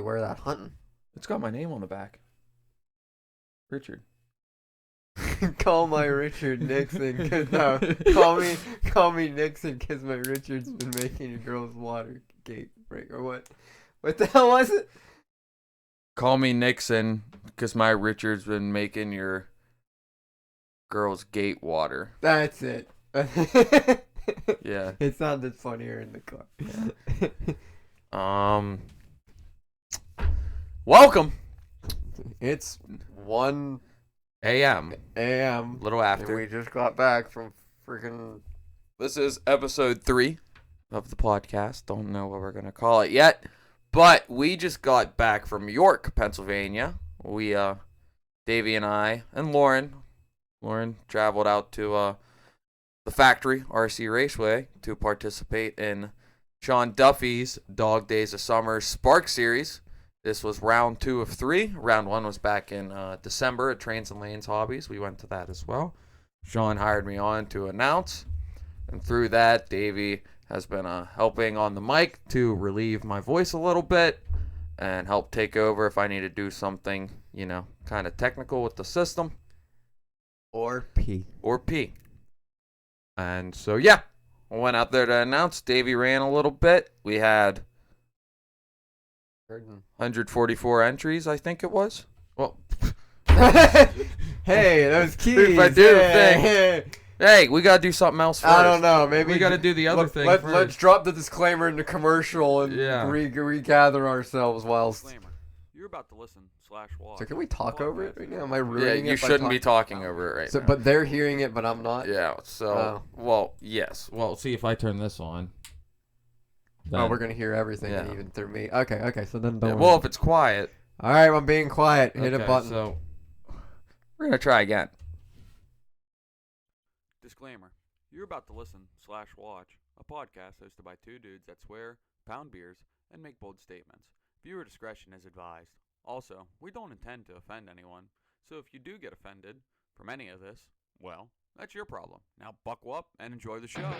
wear that hunting? It's got my name on the back. Richard. Call my Richard Nixon. No, call me Nixon because my Richard's been making your girl's water gate break or what? What the hell was it? Call me Nixon because my Richard's been making your girl's gate water. That's it. Yeah. It sounded funnier in the car. Welcome. It's 1 a.m. a.m. A little and after. we just got back from freaking. This is episode 3 of the podcast. Don't know what we're going to call it yet. But we just got back from York, Pennsylvania. We, Davey and I, and Lauren traveled out to the factory, RC Raceway, to participate in Sean Duffy's Dog Days of Summer SPARC Series. This was round 2 of 3. Round 1 was back in December at Trains and Lanes Hobbies. We went to that as well. Sean hired me on to announce. And through that, Davey has been helping on the mic to relieve my voice a little bit and help take over if I need to do something, kind of technical with the system. Or P. And so, yeah, I went out there to announce. Davey ran a little bit. We had 144 entries, I think it was. Well, hey, those keys. If I do thing. Hey, we gotta do something else first. I don't know. Maybe we gotta do the other thing first. Let's drop the disclaimer in the commercial and regather ourselves whilst. Disclaimer. You're about to listen / watch. So can we talk over it right now? Am I ruining it? Yeah, you shouldn't be talking over it right now. But they're hearing it, but I'm not. Yeah. So, well, yes. Well, see if I turn this on. Then, we're gonna hear everything, even through me. Okay. So then don't. Well, if it's quiet. All right, I'm being quiet. Hit a button. So we're gonna try again. Disclaimer. You're about to listen / watch a podcast hosted by two dudes that swear, pound beers, and make bold statements. Viewer discretion is advised. Also, we don't intend to offend anyone, so if you do get offended from any of this, well, that's your problem. Now buckle up and enjoy the show.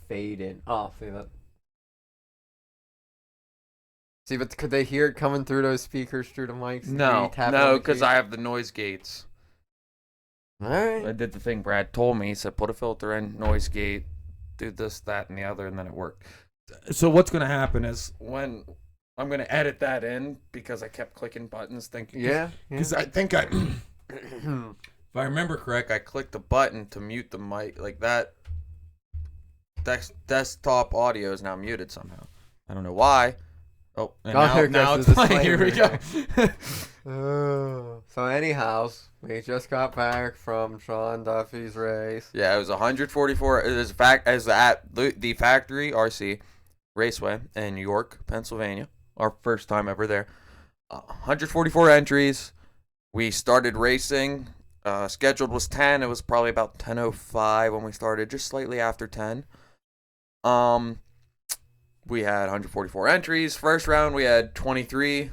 Fade in. Oh, see that. See, but could they hear it coming through those speakers through the mics? No, because I have the noise gates. All right. I did the thing Brad told me. He said, put a filter in, noise gate, do this, that, and the other, and then it worked. So what's going to happen is when I'm going to edit that in, because I kept clicking buttons thinking. Yeah. Because I think if I remember correct, I clicked the button to mute the mic like that. Desktop audio is now muted somehow. I don't know why. Oh, and now it's playing. Here we go. So anyhow, we just got back from Sean Duffy's race. Yeah, it was 144. It was at the factory RC Raceway in York, Pennsylvania. Our first time ever there. 144 entries. We started racing. Scheduled was 10. It was probably about 10:05 when we started, just slightly after 10. We had 144 entries. First round, we had 23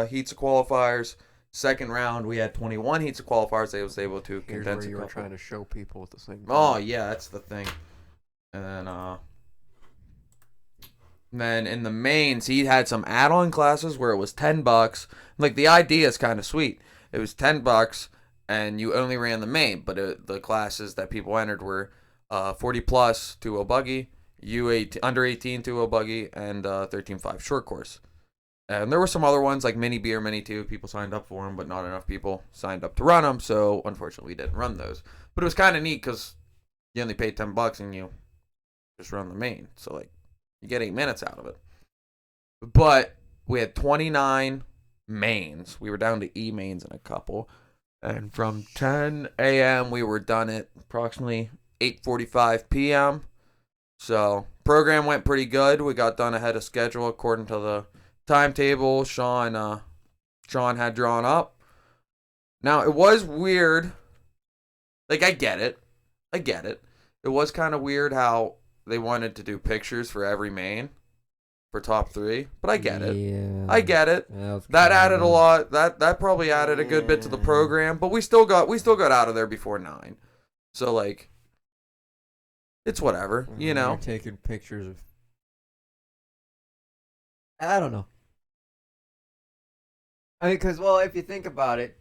heats of qualifiers. Second round, we had 21 heats of qualifiers. They was able to Here's condense where you a were couple. trying to show people at the same time. Oh, yeah, that's the thing. And then in the mains, he had some add-on classes where it was $10. Like, the idea is kind of sweet. It was $10, and you only ran the main. But the classes that people entered were 40 plus 2.0 buggy, under 18 2.0 buggy, and 13.5 short course. And there were some other ones like mini B or mini 2. People signed up for them, but not enough people signed up to run them. So unfortunately, we didn't run those. But it was kind of neat because you only paid $10 and you just run the main. So like you get 8 minutes out of it. But we had 29 mains. We were down to E mains in a couple. And from 10 a.m. we were done at approximately 8:45 p.m. So program went pretty good. We got done ahead of schedule according to the timetable Sean had drawn up. Now it was weird. Like I get it. It was kind of weird how they wanted to do pictures for every main. for top 3, but I get it. Yeah. I get it. That added a lot. That probably added a good bit to the program, but we still got out of there before 9. So like, it's whatever, you know. You're taking pictures of. I don't know. I mean, because if you think about it,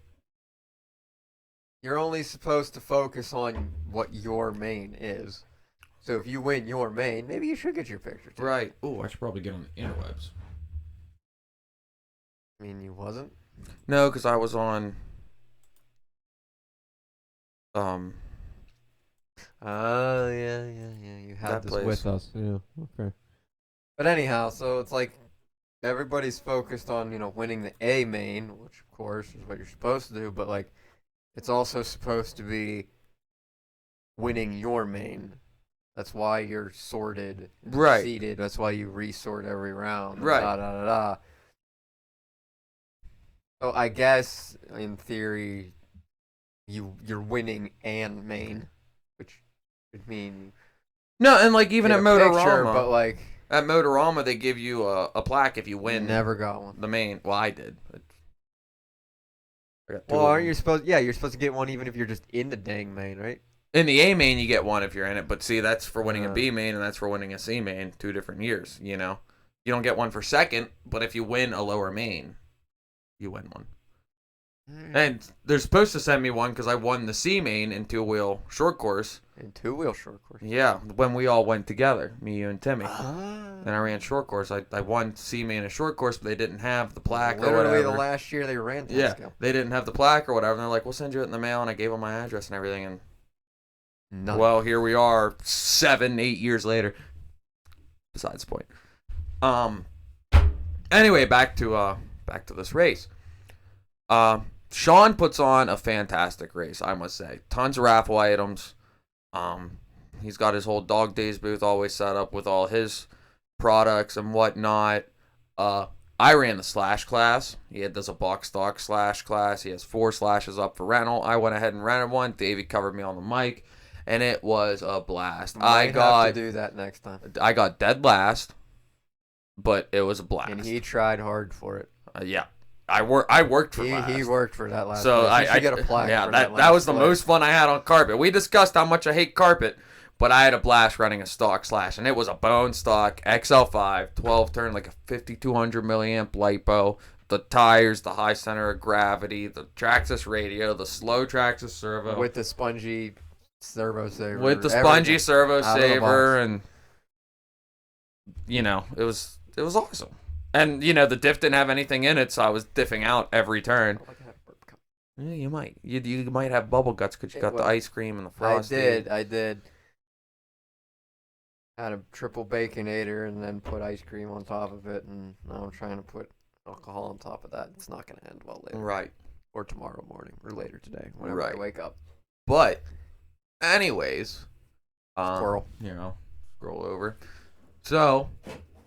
you're only supposed to focus on what your main is. So if you win your main, maybe you should get your picture taken. Right. Oh, I should probably get on the interwebs. I mean, you wasn't? No, because I was on. Oh, yeah. You had That this place. with us. Yeah, okay. But anyhow, so it's like everybody's focused on, winning the A main, which of course is what you're supposed to do, but like it's also supposed to be winning your main. That's why you're sorted, Right. seeded. That's why you resort every round. Right. Da, da, da, da. So I guess in theory, you're winning and main, which would mean No, and like even get at a picture, Motorama, but like at Motorama they give you a plaque if you win. never got one. The main. Well, I did. I got 2 Well, of aren't them. you supposed? Yeah, you're supposed to get one even if you're just in the dang main, right? In the A main, you get one if you're in it, but see, that's for winning a B main and that's for winning a C main. 2 different years, you know. You don't get one for second, but if you win a lower main, you win one. And they're supposed to send me one because I won the C main in 2-wheel short course. In 2-wheel short course. Yeah, when we all went together, me, you, and Timmy. Ah. And I ran short course. I won C main in short course, but they didn't have the plaque or Literally whatever. the last year they ran Yeah, Tesco. they didn't have the plaque or whatever. And they're like, we'll send you it in the mail. And I gave them my address and everything. And None. well, here we are 7-8 years later. Besides the point. Anyway, back to this race. Sean puts on a fantastic race, I must say. Tons of raffle items. He's got his whole Dog Days booth always set up with all his products and whatnot. I ran the slash class. He does a box stock slash class. He has 4 slashes up for rental. I went ahead and rented one. Davey covered me on the mic, and it was a blast. Might have to do that next time. I got dead last, but it was a blast. And he tried hard for it. Yeah. I worked for last. He worked for that last. So place. He should get a plaque. Yeah, for that was the place. most fun I had on carpet. We discussed how much I hate carpet, but I had a blast running a stock slash, and it was a bone stock XL5 12 turn, like a 5200 milliamp lipo. The tires, the high center of gravity, the Traxxas radio, the slow Traxxas servo with the spongy servo saver. with the spongy servo out of the saver, box. and it was awesome. And the diff didn't have anything in it, so I was diffing out every turn. Yeah, you might. You might have bubble guts because you got the ice cream and the frosting. I did. Had a triple baconator and then put ice cream on top of it, and now I'm trying to put alcohol on top of that. It's not going to end well later. Right. Or tomorrow morning, or later today, whenever Right. I wake up. But, anyways, Squirrel. Scroll over. So,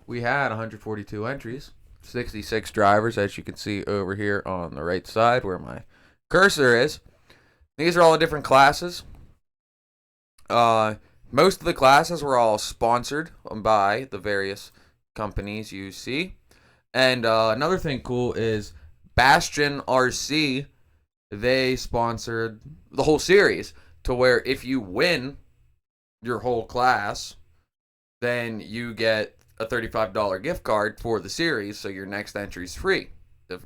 we had 142 entries, 66 drivers, as you can see over here on the right side where my cursor is. These are all the different classes. Most of the classes were all sponsored by the various companies you see. And another thing cool is Bastion RC, they sponsored the whole series to where if you win your whole class, then you get a $35 gift card for the series, so your next entry is free.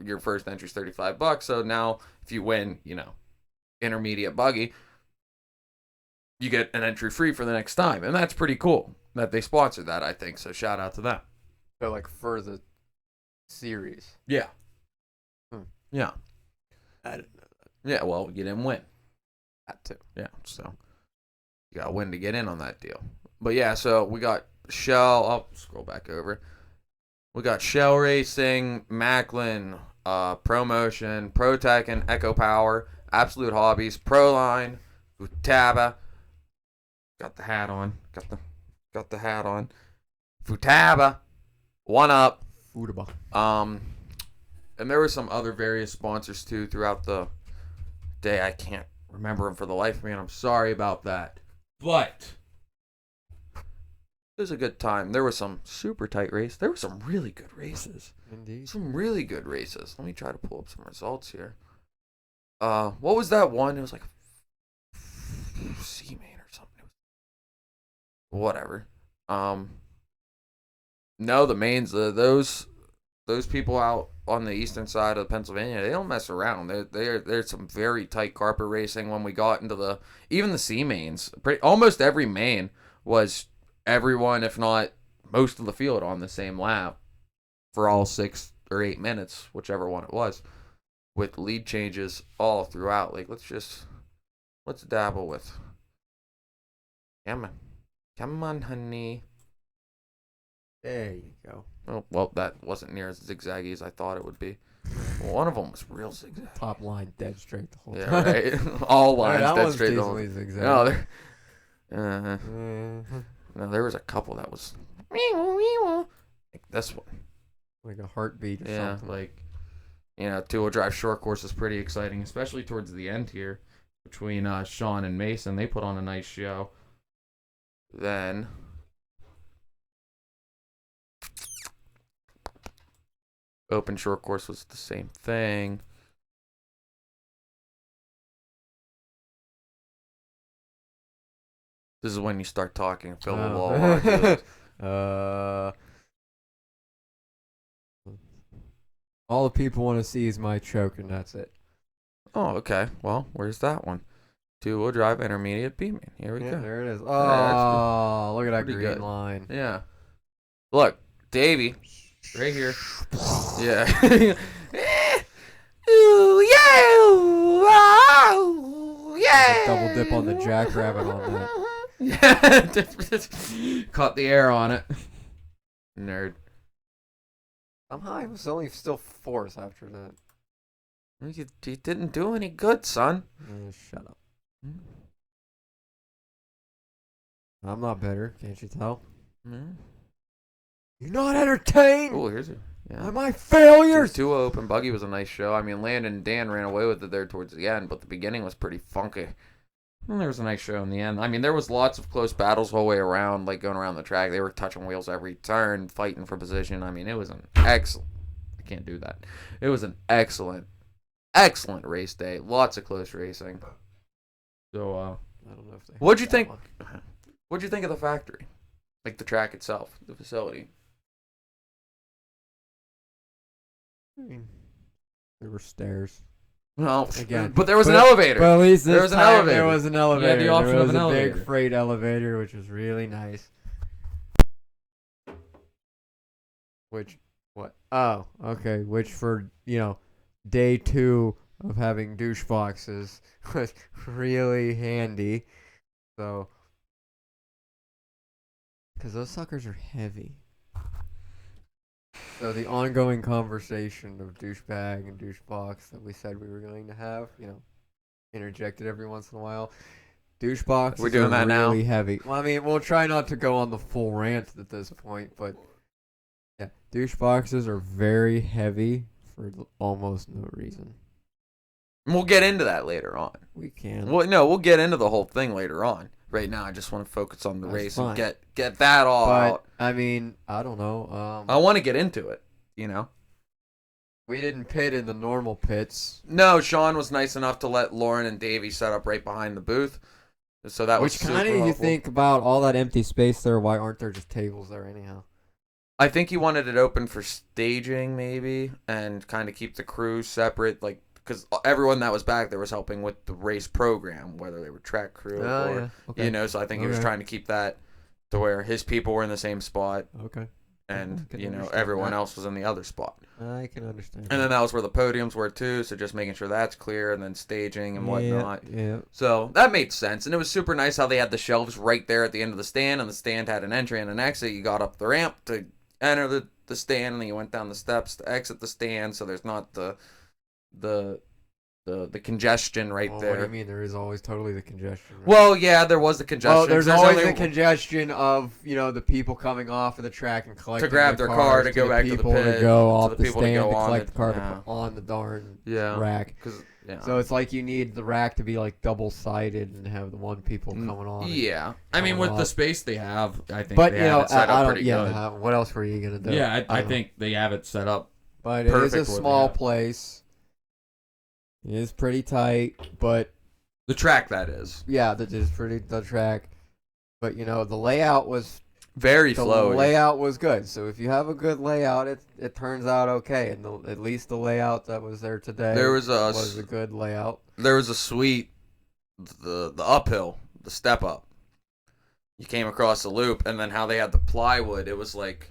Your first entry is $35. So now if you win, intermediate buggy, you get an entry free for the next time. And that's pretty cool that they sponsored that, I think. So shout out to them. So, like, for the series. Yeah. Hmm. Yeah. I didn't know that. Yeah, well, you didn't win. That too. Yeah, so you got to win to get in on that deal. But yeah, so we got Shell. I'll scroll back over. We got Shell Racing, Macklin, ProMotion, ProTech, and Echo Power, Absolute Hobbies, Proline, Futaba. Got the hat on. Got the hat on. Futaba. One Up. Futaba. And there were some other various sponsors too throughout the day. I can't remember them for the life of me, and I'm sorry about that. But It was a good time. There was some super tight race. There were some really good races. Indeed. Some really good races. Let me try to pull up some results here. What was that one? It was like C-Main or something. Whatever. No, the mains, those people out on the eastern side of Pennsylvania, they don't mess around. There's some very tight carpet racing when we got into even the C-Mains. Almost every main was everyone, if not most of the field, on the same lap for all 6 or 8 minutes, whichever one it was, with lead changes all throughout. Like, let's dabble with. Come on, honey. There you go. Oh, well, that wasn't near as zigzaggy as I thought it would be. Well, one of them was real zigzag. Top line dead straight the whole Yeah, time. right. All lines that dead one's straight the whole. decently zigzag. No, there was a couple that was like this one. Like a heartbeat or Yeah, something. like, two-wheel drive short course is pretty exciting, especially towards the end here between Sean and Mason. They put on a nice show. Then open short course was the same thing. This is when you start talking. Fill the wall. while I do this. All the people want to see is my choke, and that's it. Oh, okay. Well, where's that one? Two-wheel drive intermediate B-main. Here we Yeah, go. there it is. that's Oh, look at that pretty green good. line. Yeah. Look, Davey, right here. Yeah. Ooh, yeah. Oh, yeah. Double dip on the jackrabbit on that. Yeah. Caught the air on it. Nerd. Somehow I was only still fourth after that. You didn't do any good, son. Shut up. I'm not better, can't you tell? Mm. You're not entertained Oh, here's it. Yeah. by my failures. Two open. Buggy was a nice show. I mean, Landon and Dan ran away with it there towards the end, but the beginning was pretty funky. And there was a nice show in the end. I mean, there was lots of close battles the whole way around, like going around the track. They were touching wheels every turn, fighting for position. I mean, it was an excellent. I can't do that. It was an excellent race day. Lots of close racing. So, I don't know if they what'd you that think? one. What'd you think of the factory? Like the track itself, the facility. I mean, there were stairs. No, Again, but there was an elevator. But at least There this was an time elevator. there was an elevator. You had the option there of was an a elevator. big freight elevator, which was really nice. Which, what? Oh, okay. Which for, day 2 of having douche boxes was really handy. So, because those suckers are heavy. So the ongoing conversation of douchebag and douchebox that we said we were going to have, interjected every once in a while. Doucheboxes We're doing are that now? really heavy. Well, I mean, we'll try not to go on the full rant at this point, but yeah, doucheboxes are very heavy for almost no reason. We'll get into that later on. We can. We'll get into the whole thing later on. Right now, I just want to focus on the That's race fine. and get that all But out. I mean, I don't know. I want to get into it. We didn't pit in the normal pits, No, Sean was nice enough to let Lauren and Davey set up right behind the booth. So that was which super kind of you helpful. think about all that empty space there. Why aren't there just tables there anyhow? I think he wanted it open for staging, maybe, and kind of keep the crew separate, like, because everyone that was back there was helping with the race program, whether they were track crew or, Okay. so I think he was Okay. trying to keep that to where his people were in the same spot Okay. and, I can understand everyone that. else was in the other spot. I can understand. And then that was where the podiums were too, so just making sure that's clear and then staging and whatnot. Yeah. So that made sense, and it was super nice how they had the shelves right there at the end of the stand, and the stand had an entry and an exit. You got up the ramp to enter the stand, and then you went down the steps to exit the stand, so there's not the congestion right Well, there. What do you mean? There is always totally the congestion. Right? Well, yeah, there was the congestion. Well, there's 'cause always only the congestion of the people coming off of the track and collecting to grab their car cars, to go back to the people pit, to go to off the the people to stand go to on collect it. the car Yeah. to put on the darn Yeah. rack. 'Cause Yeah. So it's like you need the rack to be like double-sided and have the one people coming on. Yeah. I mean, with the space they have, I think But they you know, have it set I up don't. pretty Yeah. good. What else were you gonna do? Yeah, I don't know. think they have it set up. But it is perfect a what they small have. place. It is pretty tight, but The track, that is. yeah, that is pretty the track. But you know, the layout was Very flowy. layout was good. So if you have a good layout, it turns out okay. And at least the layout that was there today There was was a good layout. There was a sweet, the uphill, the step up. You came across the loop, and then how they had the plywood, it was like,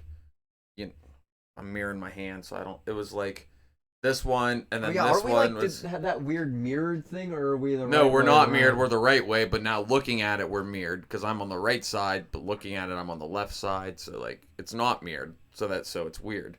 I'm mirroring my hand, so I don't, it was like this one, and then this one was... had that weird mirrored thing, or are we the No, right we're way not around? mirrored. We're the right way, but now looking at it, we're mirrored because I'm on the right side, but looking at it, I'm on the left side. So like, it's not mirrored. So it's weird.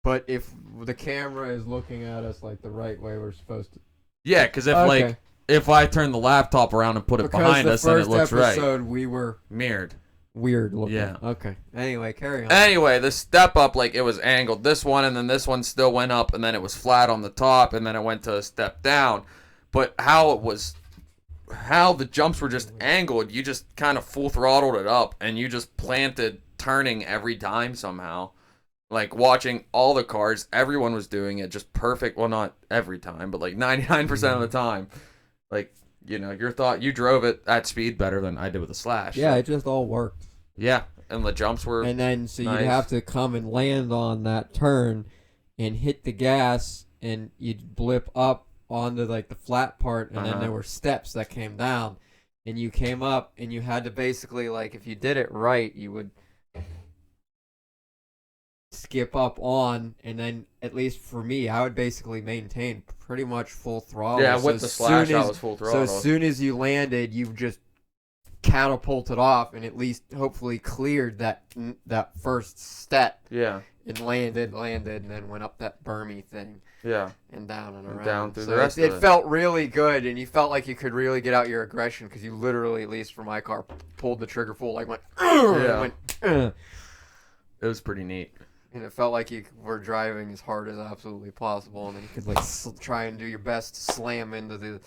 But if the camera is looking at us like the right way, we're supposed to. Yeah, because if Okay. like if I turn the laptop around and put it Because behind the us, then it first looks right. episode we were Mirrored. weird looking. Yeah. Okay. Anyway, carry on. Anyway, the step up, like it was angled this one, and then this one still went up, and then it was flat on the top, and then it went to a step down. But how the jumps were just angled, you just kind of full throttled it up, and you just planted turning every time somehow. Like watching all the cars, everyone was doing it just perfect. Well, not every time, but like 99% of the time. Like, you drove it at speed better than I did with the Slash. Yeah, So, it just all worked. yeah, and the jumps were... And then so nice. you'd have to come and land on that turn and hit the gas, and you'd blip up onto like the flat part, and then there were steps that came down, and you came up, and you had to basically, like, if you did it right, you would skip up on, and then at least for me, I would basically maintain pretty much full throttle. Yeah, So with the as Slash, soon I as- was full So throttle. as soon as you landed, you just catapulted off and at least hopefully cleared that first step Yeah, and landed, and then went up that bermy thing yeah. and down and And around. down through So the rest it of it. felt really good, and you felt like you could really get out your aggression because you literally, at least for my car, pulled the trigger full, like went, Yeah. went, It was pretty neat. and it felt like you were driving as hard as absolutely possible, and then you could like try and do your best to slam into the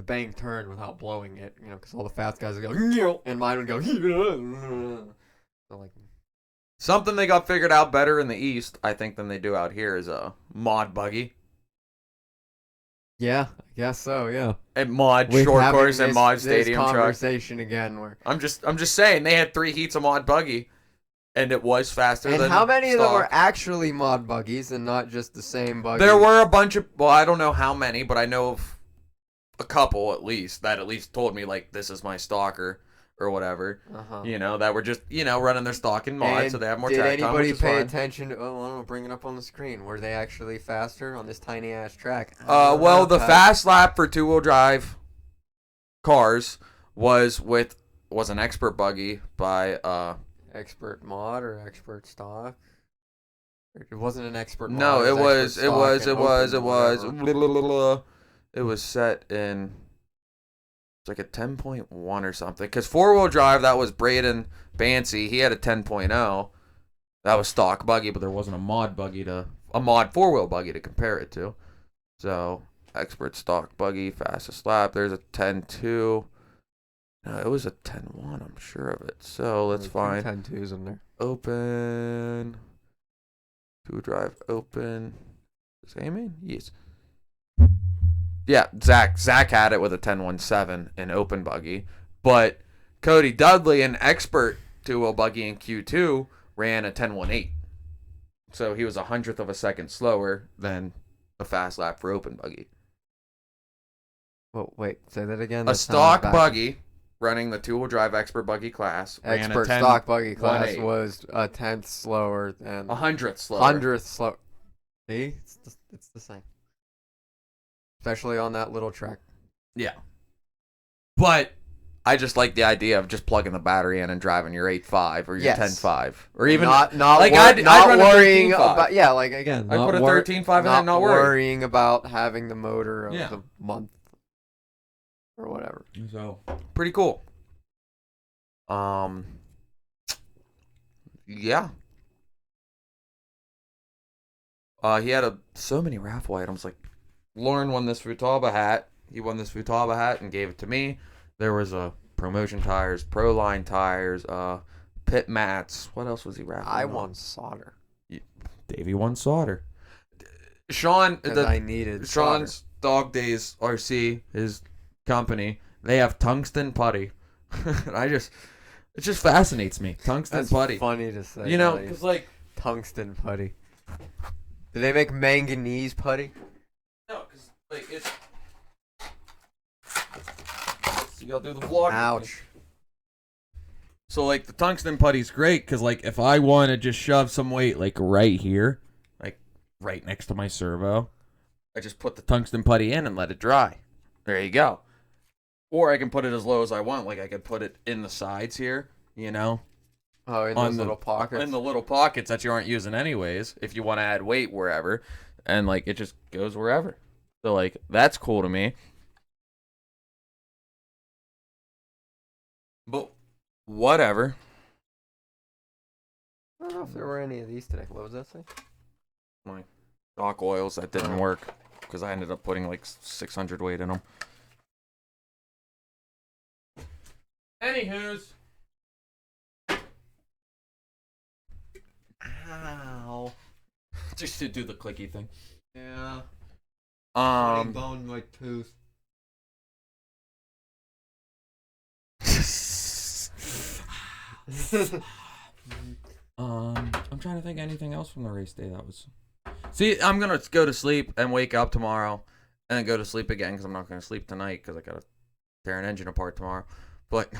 bank turn without blowing it, because all the fast guys would go, and mine would go, so like, Something they got figured out better in the East, I think, than they do out here is a mod buggy. yeah, I guess so, yeah. And mod With short having course and mod this stadium truck. conversation again, where I'm just saying they had 3 heats of mod buggy, and it was faster and than how many of them stock. were actually mod buggies and not just the same buggy? There were a bunch of, well, I don't know how many, but I know of a couple at least that at least told me like this is my stalker or whatever. That were just running their stock in mod, And so they have more did track time, anybody which is pay fine. attention to? Oh, I don't know, bring it up on the screen. Were they actually faster on this tiny ass track? Well, the fast lap for 2-wheel drive cars was an expert buggy by expert mod or expert stock. It wasn't an expert mod. no, it was expert stock and open, whatever. It was set in, it's like a 10.1 or something. Because 4-wheel drive, that was Braden Bancy. He had a 10.0. That was stock buggy, but there wasn't a mod 4-wheel buggy to compare it to. So, expert stock buggy, fastest lap. There's a 10.2. No, it was a 10.1. I'm sure of it. So, let's find 10.2s in there. open. 2 drive open. Is this aiming? Yes. Yeah, Zach had it with a 10.17 in open buggy, but Cody Dudley, an expert 2-wheel buggy in Q2, ran a 10.18. So he was 100th of a second slower than a fast lap for open buggy. Well, wait, say that again. A stock buggy running the 2-wheel drive expert buggy class ran Expert a 10, stock buggy class 1.8. was a 10th slower than 100th slower. 100th slower. See, it's the same. Especially on that little track. Yeah. But I just like the idea of just plugging the battery in and driving your 8.5 or your Yes. 10.5 or even not like I'd run a worrying 13.5. about again. I put a 13.5 in and not worried. worrying about having the motor of Yeah. the month or whatever. So Pretty cool. Yeah. He had so many raffle items, like Lauren won this Futaba hat. He won this Futaba hat and gave it to me. There was a Promotion tires, Proline tires, pit mats. What else was he wrapping? I won solder. Davey won solder. Sean, I needed Sean's solder. Dog Days RC, his company, they have tungsten putty. It just fascinates me. Tungsten That's putty. funny to say. You know, because like tungsten putty. Do they make manganese putty? no, because like it's. You gotta do the vlog. Ouch. So like the tungsten putty's great because like if I want to just shove some weight like right here, like right next to my servo, I just put the tungsten putty in and let it dry. There you go. Or I can put it as low as I want. Like I could put it in the sides here, you know. Oh, in those little pockets. In the little pockets that you aren't using anyways, if you want to add weight wherever, and like it just goes wherever. So like that's cool to me. But whatever. I don't know if there were any of these today. What was that say? My stock oils that didn't work because I ended up putting like 600 weight in them. Anywho's. Ow. Just to do the clicky thing. Yeah. Bone my tooth. I'm trying to think anything else from the race day that was. See, I'm gonna go to sleep and wake up tomorrow, and then go to sleep again because I'm not gonna sleep tonight because I gotta tear an engine apart tomorrow. But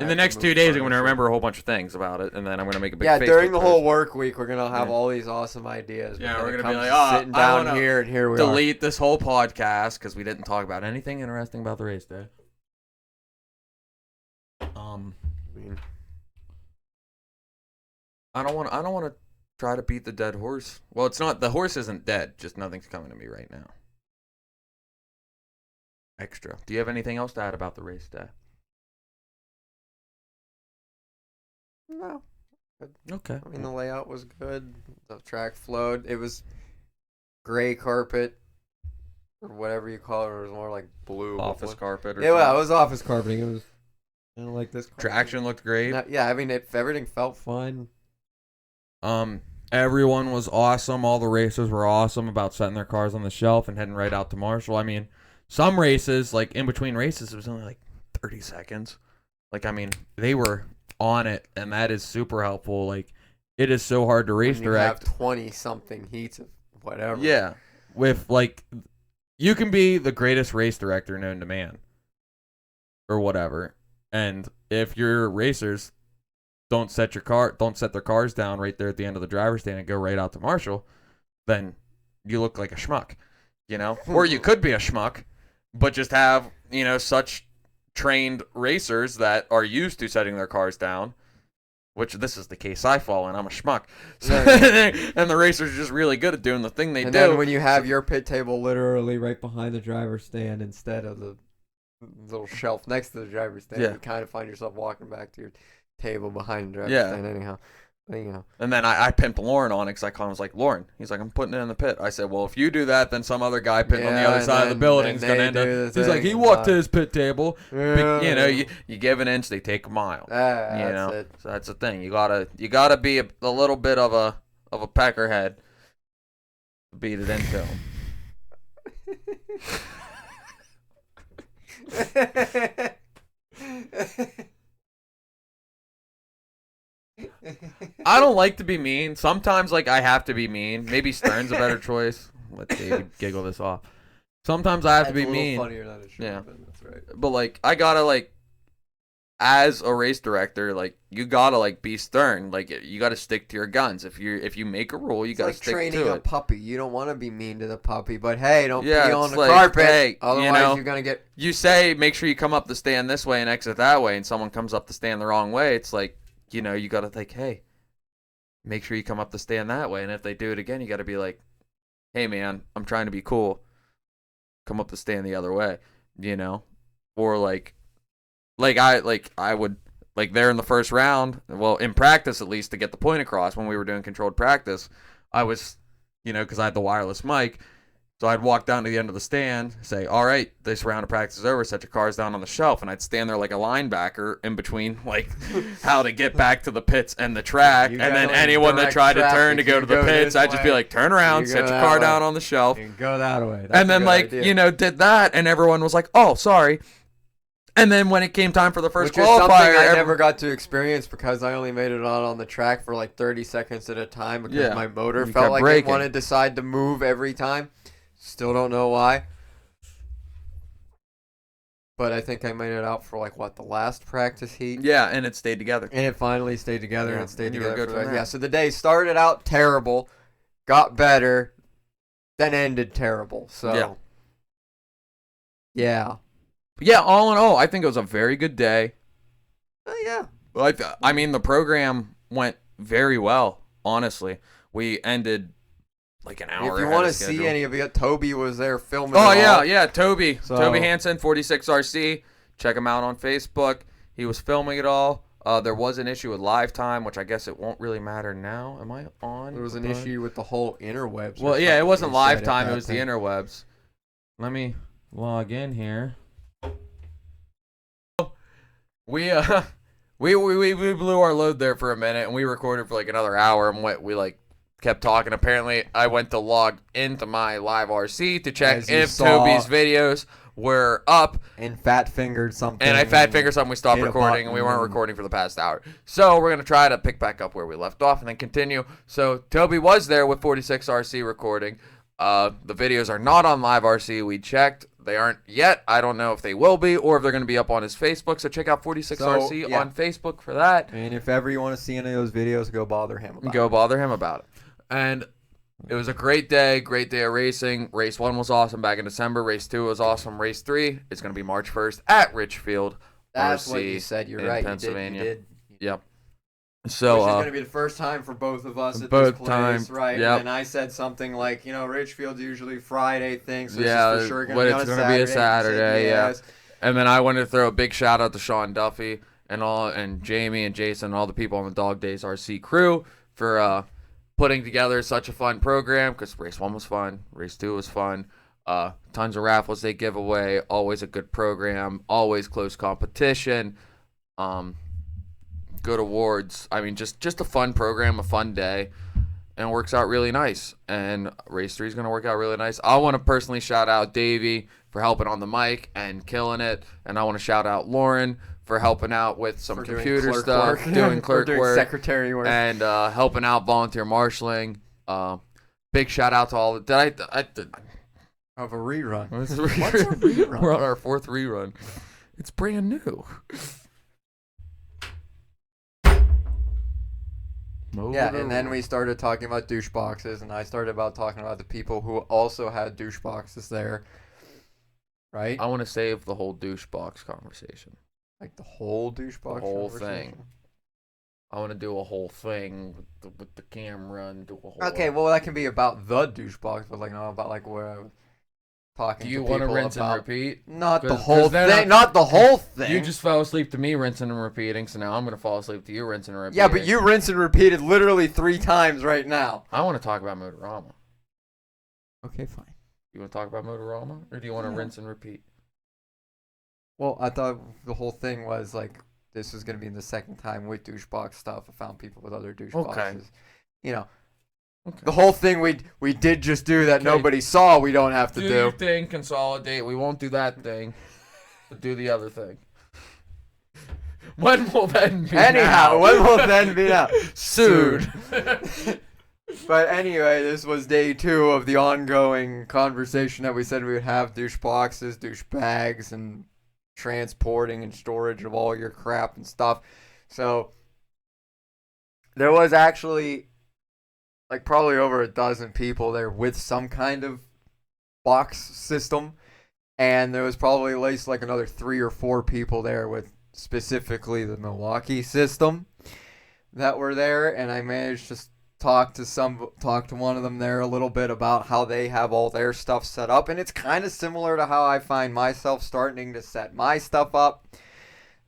in the next 2 days, I'm gonna remember a whole bunch of things about it, and then I'm gonna make a big. Yeah, Facebook during the post. whole work week, we're gonna have all these awesome ideas. Yeah, but we're when it gonna be comes like, to oh, sitting I down wanna here, and here we are. delete this whole podcast because we didn't talk about anything interesting about the race day. I don't want to try to beat the dead horse. Well, it's not. The horse isn't dead. Just nothing's coming to me right now. Extra. Do you have anything else to add about the race day? No. Okay. I mean, the layout was good. The track flowed. It was gray carpet, or whatever you call it. It was more like blue. Office carpet or Yeah, well, it something. was office carpeting. It was kind of like this. Carpet. Traction looked great. Yeah, I mean, everything felt fun. Everyone was awesome. All the racers were awesome about setting their cars on the shelf and heading right out to Marshall. I mean, some races, like in between races, it was only like 30 seconds. Like, I mean, they were on it, and that is super helpful. Like, it is so hard to race When you direct. have 20-something heats of whatever. Yeah, with like, you can be the greatest race director known to man, or whatever, and if your racers don't set their cars down right there at the end of the driver's stand and go right out to Marshall, then you look like a schmuck, you know? Or you could be a schmuck, but just have, you know, such trained racers that are used to setting their cars down, which this is the case I fall in. I'm a schmuck. So, and the racers are just really good at doing the thing they do. And then when you have your pit table literally right behind the driver's stand instead of the little shelf next to the driver's stand, you kind of find yourself walking back to your table behind the driver's stand anyhow. And then I pimped Lauren on it because I was like, Lauren, he's like, I'm putting it in the pit. I said, well, if you do that, then some other guy pimped on the other side of the building is going to end up. He's like, he walked to his pit table. Yeah. You know, you give an inch, they take a mile. That's know, it. so that's the thing. You gotta be a little bit of a peckerhead to beat it into him. I don't like to be mean. Sometimes, like, I have to be mean. Maybe Stern's a better choice. Let David giggle this off. Sometimes I have to be mean. Funnier than it should have been. That's right. But, like, I gotta, like, as a race director, like, you gotta, like, be stern. Like, you gotta stick to your guns. If you make a rule, you gotta stick to it. It's like training a puppy. You don't want to be mean to the puppy, but hey, don't pee it's on the like, carpet. hey, Otherwise, you're gonna get. You say, make sure you come up the stand this way and exit that way, and someone comes up the stand the wrong way. It's like, you know, you gotta think, hey, make sure you come up the stand that way. And if they do it again, you gotta be like, hey, man, I'm trying to be cool. Come up the stand the other way, you know? Or I would, like, there in the first round, well, in practice at least, to get the point across when we were doing controlled practice, I was, you know, because I had the wireless mic, So I'd walk down to the end of the stand, say, all right, this round of practice is over, set your cars down on the shelf, and I'd stand there like a linebacker in between, like, how to get back to the pits and the track, and then anyone that tried to turn to go to the pits, I'd just be like, turn around, set your car down on the shelf. And go that way. And then, like, you know, did that, and everyone was like, oh, sorry. And then when it came time for the first Which is something qualifier, I never got to experience because I only made it on the track for like 30 seconds at a time because my motor You felt kept like braking. it wanted to decide to move every time. Still don't know why. But I think I made it out for like the last practice heat. yeah, and it stayed together. And it finally stayed together Yeah, and it stayed and you were together. good For from that. there. Yeah, so the day started out terrible, got better, then ended terrible. So yeah. Yeah, all in all, I think it was a very good day. Yeah. I mean, the program went very well, honestly. We ended like an hour If you ahead want to of see schedule. any of it, Toby was there filming. Oh, it yeah, all. yeah, Toby. So- Toby Hansen, 46RC. Check him out on Facebook. He was filming it all. There was an issue with live time, which I guess it won't really matter now. Am I on? There was an issue with the whole interwebs. Well, or yeah, it something wasn't he live said at time. It that was thing. the interwebs. Let me log in here. We we blew our load there for a minute, and we recorded for like another hour, and we like kept talking. Apparently, I went to log into my live RC to check As you if saw. Toby's videos were up, And fat fingered something. and I fat fingered something. We stopped hit a recording, and we weren't button. recording for the past hour. So we're gonna try to pick back up where we left off, and then continue. So Toby was there with 46RC recording. The videos are not on live RC. We checked. They aren't yet. I don't know if they will be or if they're going to be up on his Facebook. So check out 46RC yeah. on Facebook for that. And if ever you want to see any of those videos, go bother him about Go it. bother him about it. And it was a great day of racing. Race 1 was awesome back in December. Race 2 was awesome. Race 3 is going to be March 1st at Richfield That's RC what you said. You're in right. Pennsylvania. You did. Yep. Which is So going to be the first time for both of us at both this place, times, right? yep. And I said something like, Richfield's usually Friday thing, so Yeah, this is for sure but going to it's be on gonna be a You said Saturday, yeah. yes. And then I wanted to throw a big shout out to Sean Duffy and Jamie and Jason and all the people on the Dog Days RC crew for putting together such a fun program, because race 1 was fun, race 2 was fun, tons of raffles they give away, always a good program, always close competition, good awards. I mean, just a fun program, a fun day, and it works out really nice. And race 3 is going to work out really nice. I want to personally shout out Davey for helping on the mic and killing it, and I want to shout out Lauren for helping out with some For doing computer clerk stuff, work. doing For clerk doing work, secretary work. and helping out volunteer marshaling. Big shout out to all. Of a rerun. What's a rerun? We're on our 4th rerun. It's brand new. Yeah, and then we started talking about douche boxes, and I started talking about the people who also had douche boxes there. Right? I want to save the whole douche box conversation. Like the whole douche box. The whole conversation? thing. I want to do a whole thing with the camera and do a whole. Okay, well that can be about the douche box, but like not about like where I was talking. Do you want to rinse about, and repeat? Not the 'Cause whole then thing. Not the whole thing. You just fell asleep to me rinsing and repeating, so now I'm gonna fall asleep to you rinsing and repeating. Yeah, but you rinse and repeated literally 3 times right now. I want to talk about Motorama. Okay, fine. You want to talk about Motorama, or do you want to Yeah. rinse and repeat? Well, I thought the whole thing was like this was gonna be the second time with douche box stuff. I found people with other douche boxes. Okay. The whole thing we did just do that Okay. nobody saw. We don't have to Do your thing, consolidate. We won't do that thing, but do the other thing. When will then be Anyhow, now? when will then be now? Soon. But anyway, this was day 2 of the ongoing conversation that we said we would have: douche boxes, douche bags, and transporting and storage of all your crap and stuff. So there was actually like probably over a dozen people there with some kind of box system, and there was probably at least like another 3 or 4 people there with specifically the Milwaukee system that were there. And I managed to talk to one of them there a little bit about how they have all their stuff set up, and it's kind of similar to how I find myself starting to set my stuff up.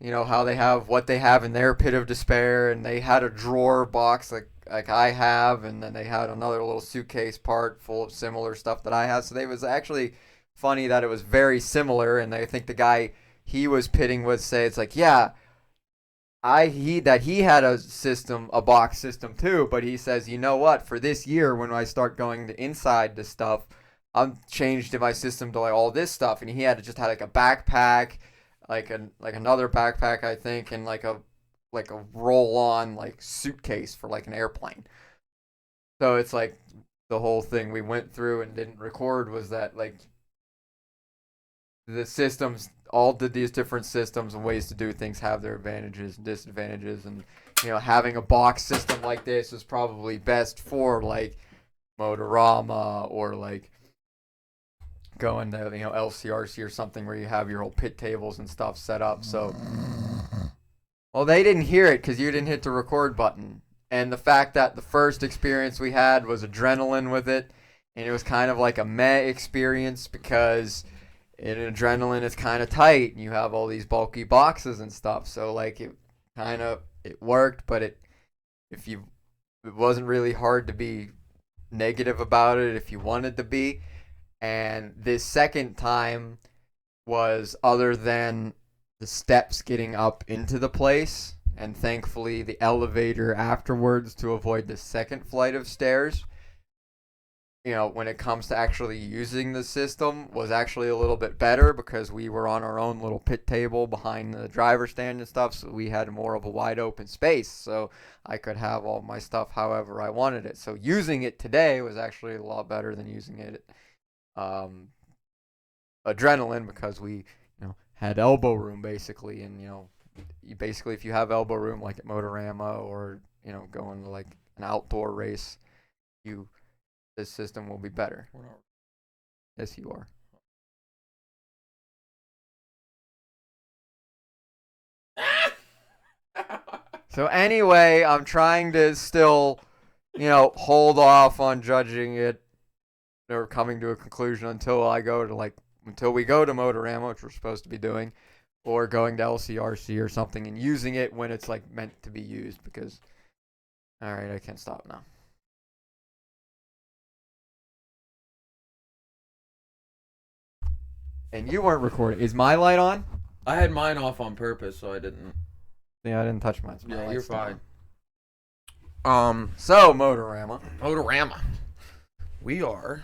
How they have what they have in their pit of despair, and they had a drawer box like I have, and then they had another little suitcase part full of similar stuff that I have. So it was actually funny that it was very similar, and I think the guy he was pitting would say it's like, yeah, he had a box system too, but he says, you know what, for this year when I start going to inside the stuff, I'm changed my system to like all this stuff, and he just had like a backpack, like another backpack I think, and like a roll on like suitcase for like an airplane. So it's like the whole thing we went through and didn't record was that like the systems, all these different systems and ways to do things have their advantages and disadvantages, and having a box system like this is probably best for like Motorama or like going to LCRC or something where you have your whole pit tables and stuff set up. So well, they didn't hear it because you didn't hit the record button, and the fact that the first experience we had was adrenaline with it, and it was kind of like a meh experience because in adrenaline it's kind of tight and you have all these bulky boxes and stuff, so like it worked, but it wasn't really hard to be negative about it if you wanted to be. And this second time was, other than the steps getting up into the place and thankfully the elevator afterwards to avoid the second flight of stairs, when it comes to actually using the system, was actually a little bit better because we were on our own little pit table behind the driver's stand and stuff, so we had more of a wide open space, so I could have all my stuff however I wanted it. So using it today was actually a lot better than using it adrenaline, because we had elbow room basically, and basically if you have elbow room like at Motorama or going to like an outdoor race, this system will be better. Yes, you are. So anyway, I'm trying to still, hold off on judging it or coming to a conclusion until we go to Motorama, which we're supposed to be doing, or going to LCRC or something and using it when it's like meant to be used. Because, all right, I can't stop now. And you weren't recording. Is my light on? I had mine off on purpose, so I didn't. Yeah, I didn't touch mine. So yeah, you're fine. So Motorama. We are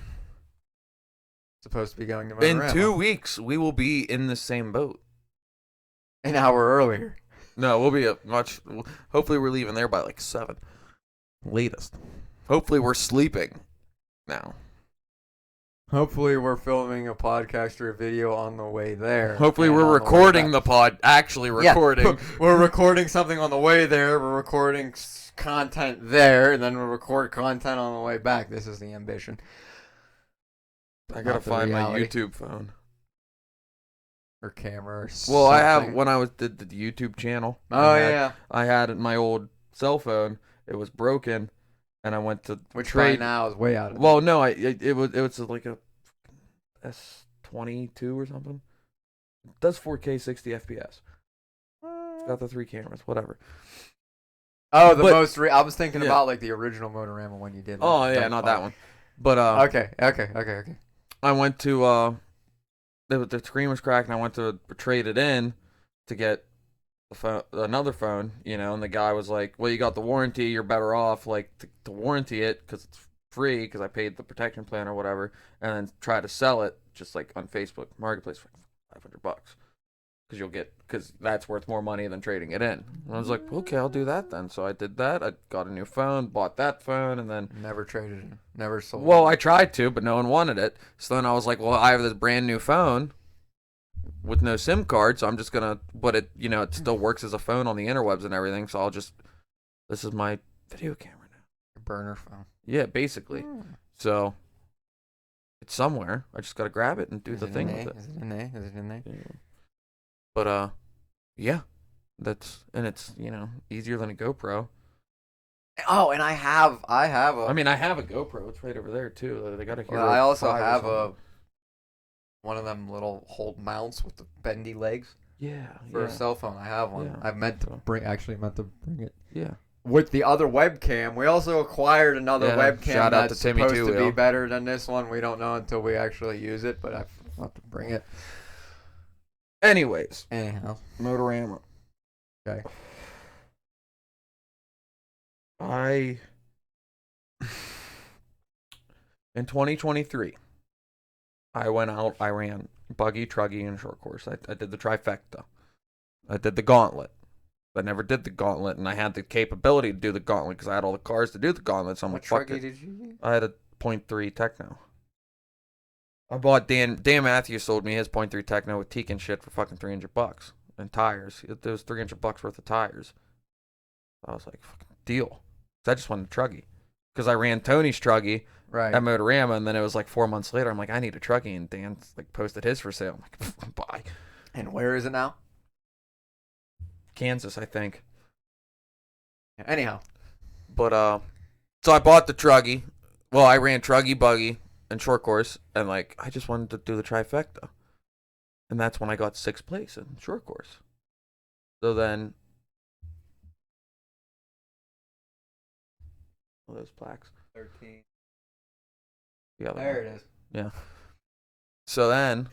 supposed to be going to Motorama. In 2 weeks. We will be in the same boat. An hour earlier. No, we'll be hopefully we're leaving there by like 7. Latest. Hopefully we're sleeping now. Hopefully we're filming a podcast or a video on the way there. Hopefully we're recording actually recording. Yeah, we're recording something on the way there. We're recording content there, and then we'll record content on the way back. This is the ambition. I gotta find my YouTube phone. Or camera or something. Well, I have, when I did the YouTube channel. I had my old cell phone. It was broken. And I went to which right now is way out of Well, no, it was like a S22 or something. It does 4K 60 FPS. It's got the 3 cameras, whatever. Oh, I was thinking about like the original Motorama one you did. Oh yeah, not that one. But okay. I went to the screen was cracked, and I went to trade it in to get another phone, and the guy was like, well, you got the warranty, you're better off like to warranty it because it's free because I paid the protection plan or whatever, and then try to sell it just like on Facebook Marketplace for $500 because that's worth more money than trading it in. And I was like, okay, I'll do that then. So I did that. I got a new phone, bought that phone, and then never traded it, never sold. Well, I tried to, but no one wanted it. So then I was like, well, I have this brand new phone with no SIM card, so I'm just gonna, but it, it still works as a phone on the interwebs and everything, so this is my video camera now. Your burner phone. Yeah, basically. So, it's somewhere. I just gotta grab it and do the thing with it. Is it in there? Yeah. But, yeah. It's, easier than a GoPro. Oh, and I have a... I have a GoPro. It's right over there, too. They got a Hero. Well, I also have one of them little hold mounts with the bendy legs. Yeah. For a cell phone. I have one. Yeah. I meant to bring it. Yeah. with the other webcam. We also acquired another webcam shout out that's to Timmy supposed to be Two-Wheel. better than this one. We don't know until we actually use it, but I have to bring it. Anyways, Anyhow. Motorama. Okay. In 2023, I went out, I ran buggy, truggy, and short course. I did the trifecta. I did the gauntlet. I never did the gauntlet, and I had the capability to do the gauntlet because I had all the cars to do the gauntlet, so I'm What like, fuck truggy it. did you use? I had a .3 Techno. I bought Dan Matthews sold me his .3 Techno with teak and shit for fucking $300 and tires. There was $300 worth of tires. I was like, fucking deal. So I just wanted a truggy because I ran Tony's truggy Right. at Motorama, and then it was like 4 months later. I'm like, I need a truggy, and Dan like posted his for sale. I'm like, buy. And where is it now? Kansas, I think. Anyhow. But so I bought the truggy. Well, I ran truggy, buggy, and short course, and like I just wanted to do the trifecta, and that's when I got 6th place in short course. So then, those plaques. 13. Yeah, There it is. Yeah. So then,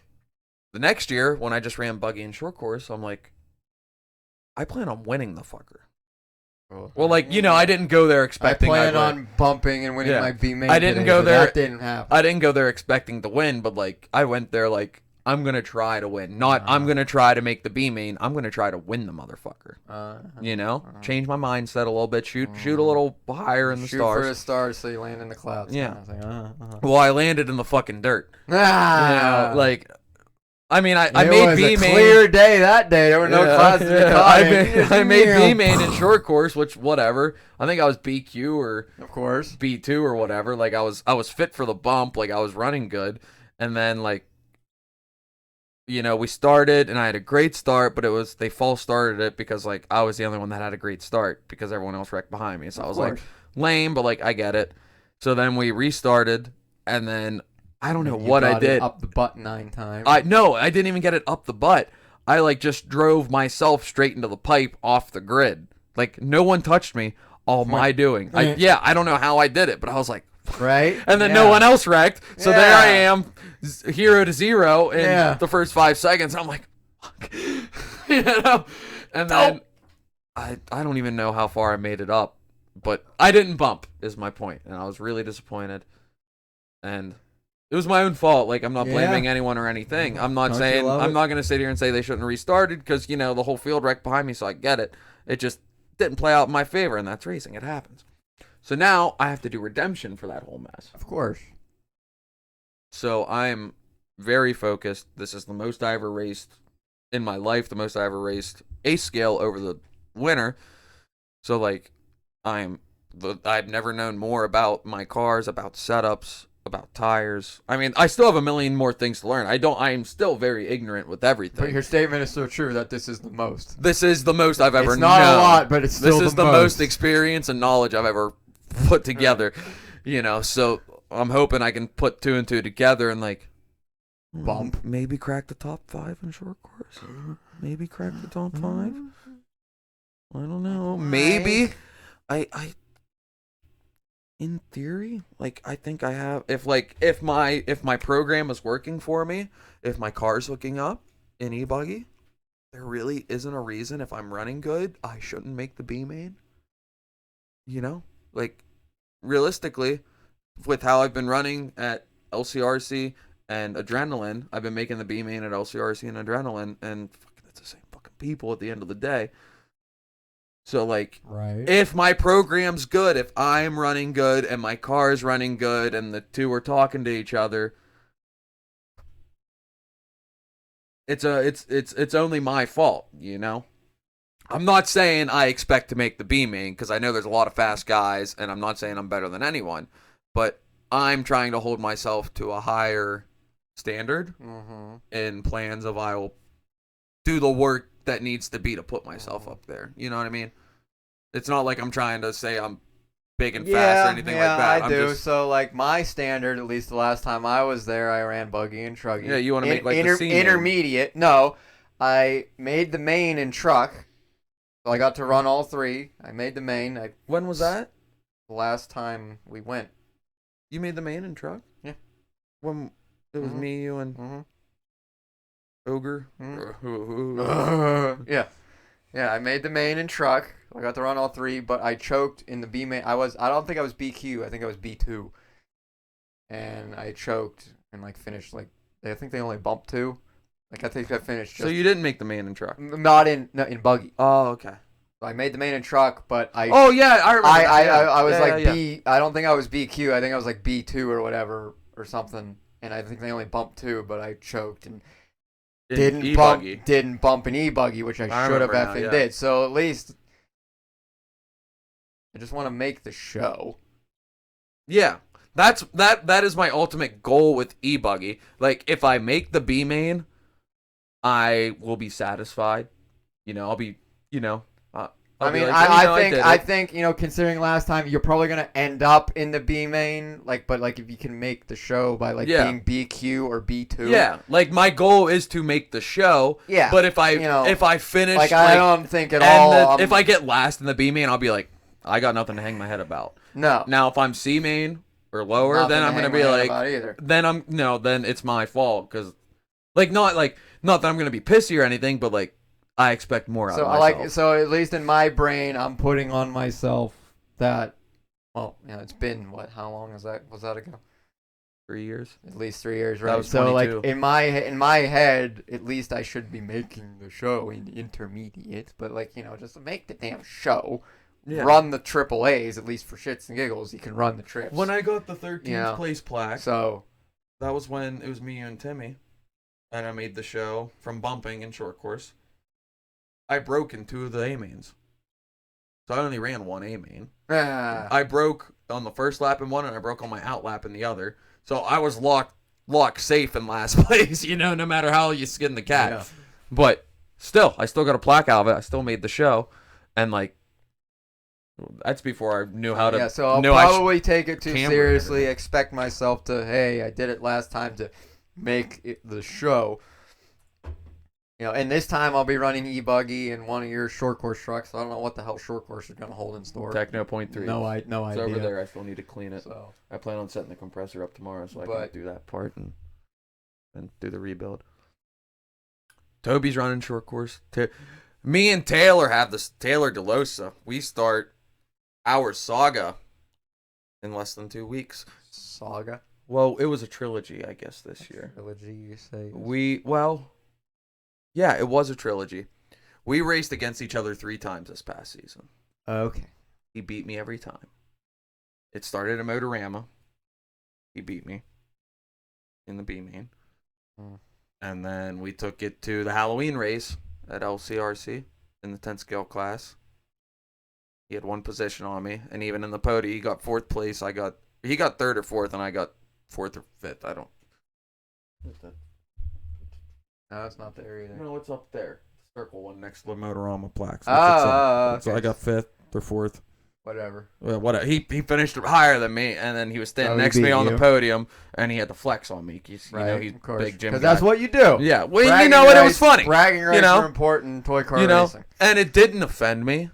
the next year when I just ran buggy and short course, I'm like, I plan on winning the fucker. Well, like, you know, I didn't go there expecting. I plan on bumping and winning Yeah. my B main. I didn't today, go but there- That didn't happen. I didn't go there expecting to win, but like I went there like I'm gonna try to win. Not I'm gonna try to make the B main. I'm gonna try to win the motherfucker. You know, change my mindset a little bit. Shoot a little higher in the Shoot stars. for the stars so you land in the clouds. Yeah. Kind of thing. Well, I landed in the fucking dirt. Ah, You know, like, I mean, I it made was B a main. clear day that day. There were no clouds to be caught in. I made B main in short course, which whatever. I think I was BQ or Of course. B2 or whatever. Like I was fit for the bump. Like I was running good, and then like, you know, we started and I had a great start, but they false started it because like I was the only one that had a great start because everyone else wrecked behind me. So I was like lame, but like I get it. So then we restarted, and then I don't know what I did. Up the butt 9 times. I didn't even get it up the butt. I like just drove myself straight into the pipe off the grid. Like no one touched me. All my doing. I don't know how I did it, but I was like, right? and then no one else wrecked. So there I am, 0 to 0 in the first 5 seconds. I'm like, fuck. You know? And then I don't even know how far I made it up, but I didn't bump is my point, and I was really disappointed. And it was my own fault. Like I'm not blaming anyone or anything. I'm not saying I'm not going to sit here and say they shouldn't have restarted because you know the whole field wrecked behind me, so I get it. It just didn't play out in my favor, and that's racing. It happens. So now I have to do redemption for that whole mess. Of course. So I'm very focused. This is the most I ever raced in my life, the most I ever raced ace scale over the winter. So like I've never known more about my cars, about setups, about tires. I mean, I still have a million more things to learn. I'm still very ignorant with everything. But your statement is so true that this is the most. This is the most I've ever known. It's not a lot, but it's still This is the most experience and knowledge I've ever put together. You know, so I'm hoping I can put 2 and 2 together and like bump. Maybe crack the top 5 in short course. Maybe crack the top 5. I don't know. Maybe. I in theory, like I think I have if my program is working for me, if my car's hooking up in e-buggy, there really isn't a reason if I'm running good, I shouldn't make the B main. You know? Like realistically, with how I've been running at LCRC and Adrenaline, I've been making the B main at LCRC and Adrenaline, and it's the same fucking people at the end of the day. So, like, if my program's good, if I'm running good and my car's running good and the two are talking to each other, it's only my fault, you know? I'm not saying I expect to make the B main because I know there's a lot of fast guys, and I'm not saying I'm better than anyone, but I'm trying to hold myself to a higher standard in plans of I will do the work that needs to be to put myself up there. You know what I mean? It's not like I'm trying to say I'm big and fast or anything like that. I do. So, like, my standard, at least the last time I was there, I ran buggy and truggy. Yeah, you want to make like the C main. Intermediate. No, I made the main in truck, So I got to run all 3. I made the main. When was that? The last time we went. You made the main and truck? Yeah. When it was me, you, and Ogre? Yeah. Yeah, I made the main and truck. I got to run all 3, but I choked in the B main. I don't think I was BQ. I think I was B2. And I choked and finished I think they only bumped 2. I think I finished. So you didn't make the main and truck? Not in buggy. Oh, okay. So I made the main and truck, but I. Oh yeah, I remember. I was yeah. B. I don't think I was BQ. I think I was B2 or whatever or something. And I think they only bumped 2, but I choked and didn't bump an e-buggy, which I should have effing did. So at least I just want to make the show. Yeah. That is my ultimate goal with e-buggy. If I make the B main, I will be satisfied. I'll be, I think considering last time, you're probably gonna end up in the B main. But if you can make the show by being BQ or B2. Yeah, my goal is to make the show. Yeah. But if I finish, I don't think at all. If I get last in the B main, I'll be like, I got nothing to hang my head about. No. Now if I'm C main or lower, Nothing then I'm gonna be then it's my fault because not that I'm gonna be pissy or anything, but I expect more out of myself. So at least in my brain, I'm putting on myself that. Well, it's been what? How long was that ago? 3 years. At least 3 years, right? That was 22. In my head, at least I should be making the show in the intermediate, but just to make the damn show. Yeah. Run the triple A's, at least for shits and giggles. You can run the trips. When I got the 13th place plaque, so that was when it was me, you, and Timmy, and I made the show from bumping in short course. I broke in 2 of the A mains, so I only ran 1 A main. I broke on the first lap in one, and I broke on my out lap in the other. So I was locked safe in last place. No matter how you skin the cat. Yeah. But still, I still got a plaque out of it. I still made the show, and that's before I knew how to. Yeah, so I'll probably take it too seriously. Expect myself to, hey, I did it last time to make the show. And this time I'll be running e-buggy in one of your short course trucks. So I don't know what the hell short course is going to hold in store. Techno 0.3. No idea. It's over there. I still need to clean it. So I plan on setting the compressor up tomorrow so I can do that part and do the rebuild. Toby's running short course. Me and Taylor have this. Taylor DeLosa. We start our saga in less than 2 weeks. Saga? Well, it was a trilogy, I guess, this year. Trilogy, you say? Yeah, it was a trilogy. We raced against each other 3 times this past season. Okay. He beat me every time. It started at Motorama. He beat me in the B main. And then we took it to the Halloween race at LCRC in the 10 scale class. He had 1 position on me, and even in the podium, he got 4th place. He got 3rd or 4th, and I got 4th or 5th. I don't. No, it's not there either. No, it's up there. Circle one next to the Motorama plaques. Okay. So I got 5th or 4th. Whatever. Whatever. He finished higher than me, and then he was standing next to me on the podium, and he had to flex on me. He's big gym guy. Because that's what you do. Yeah. Well, you know what? It was funny. Bragging rights are important in toy car racing. And it didn't offend me.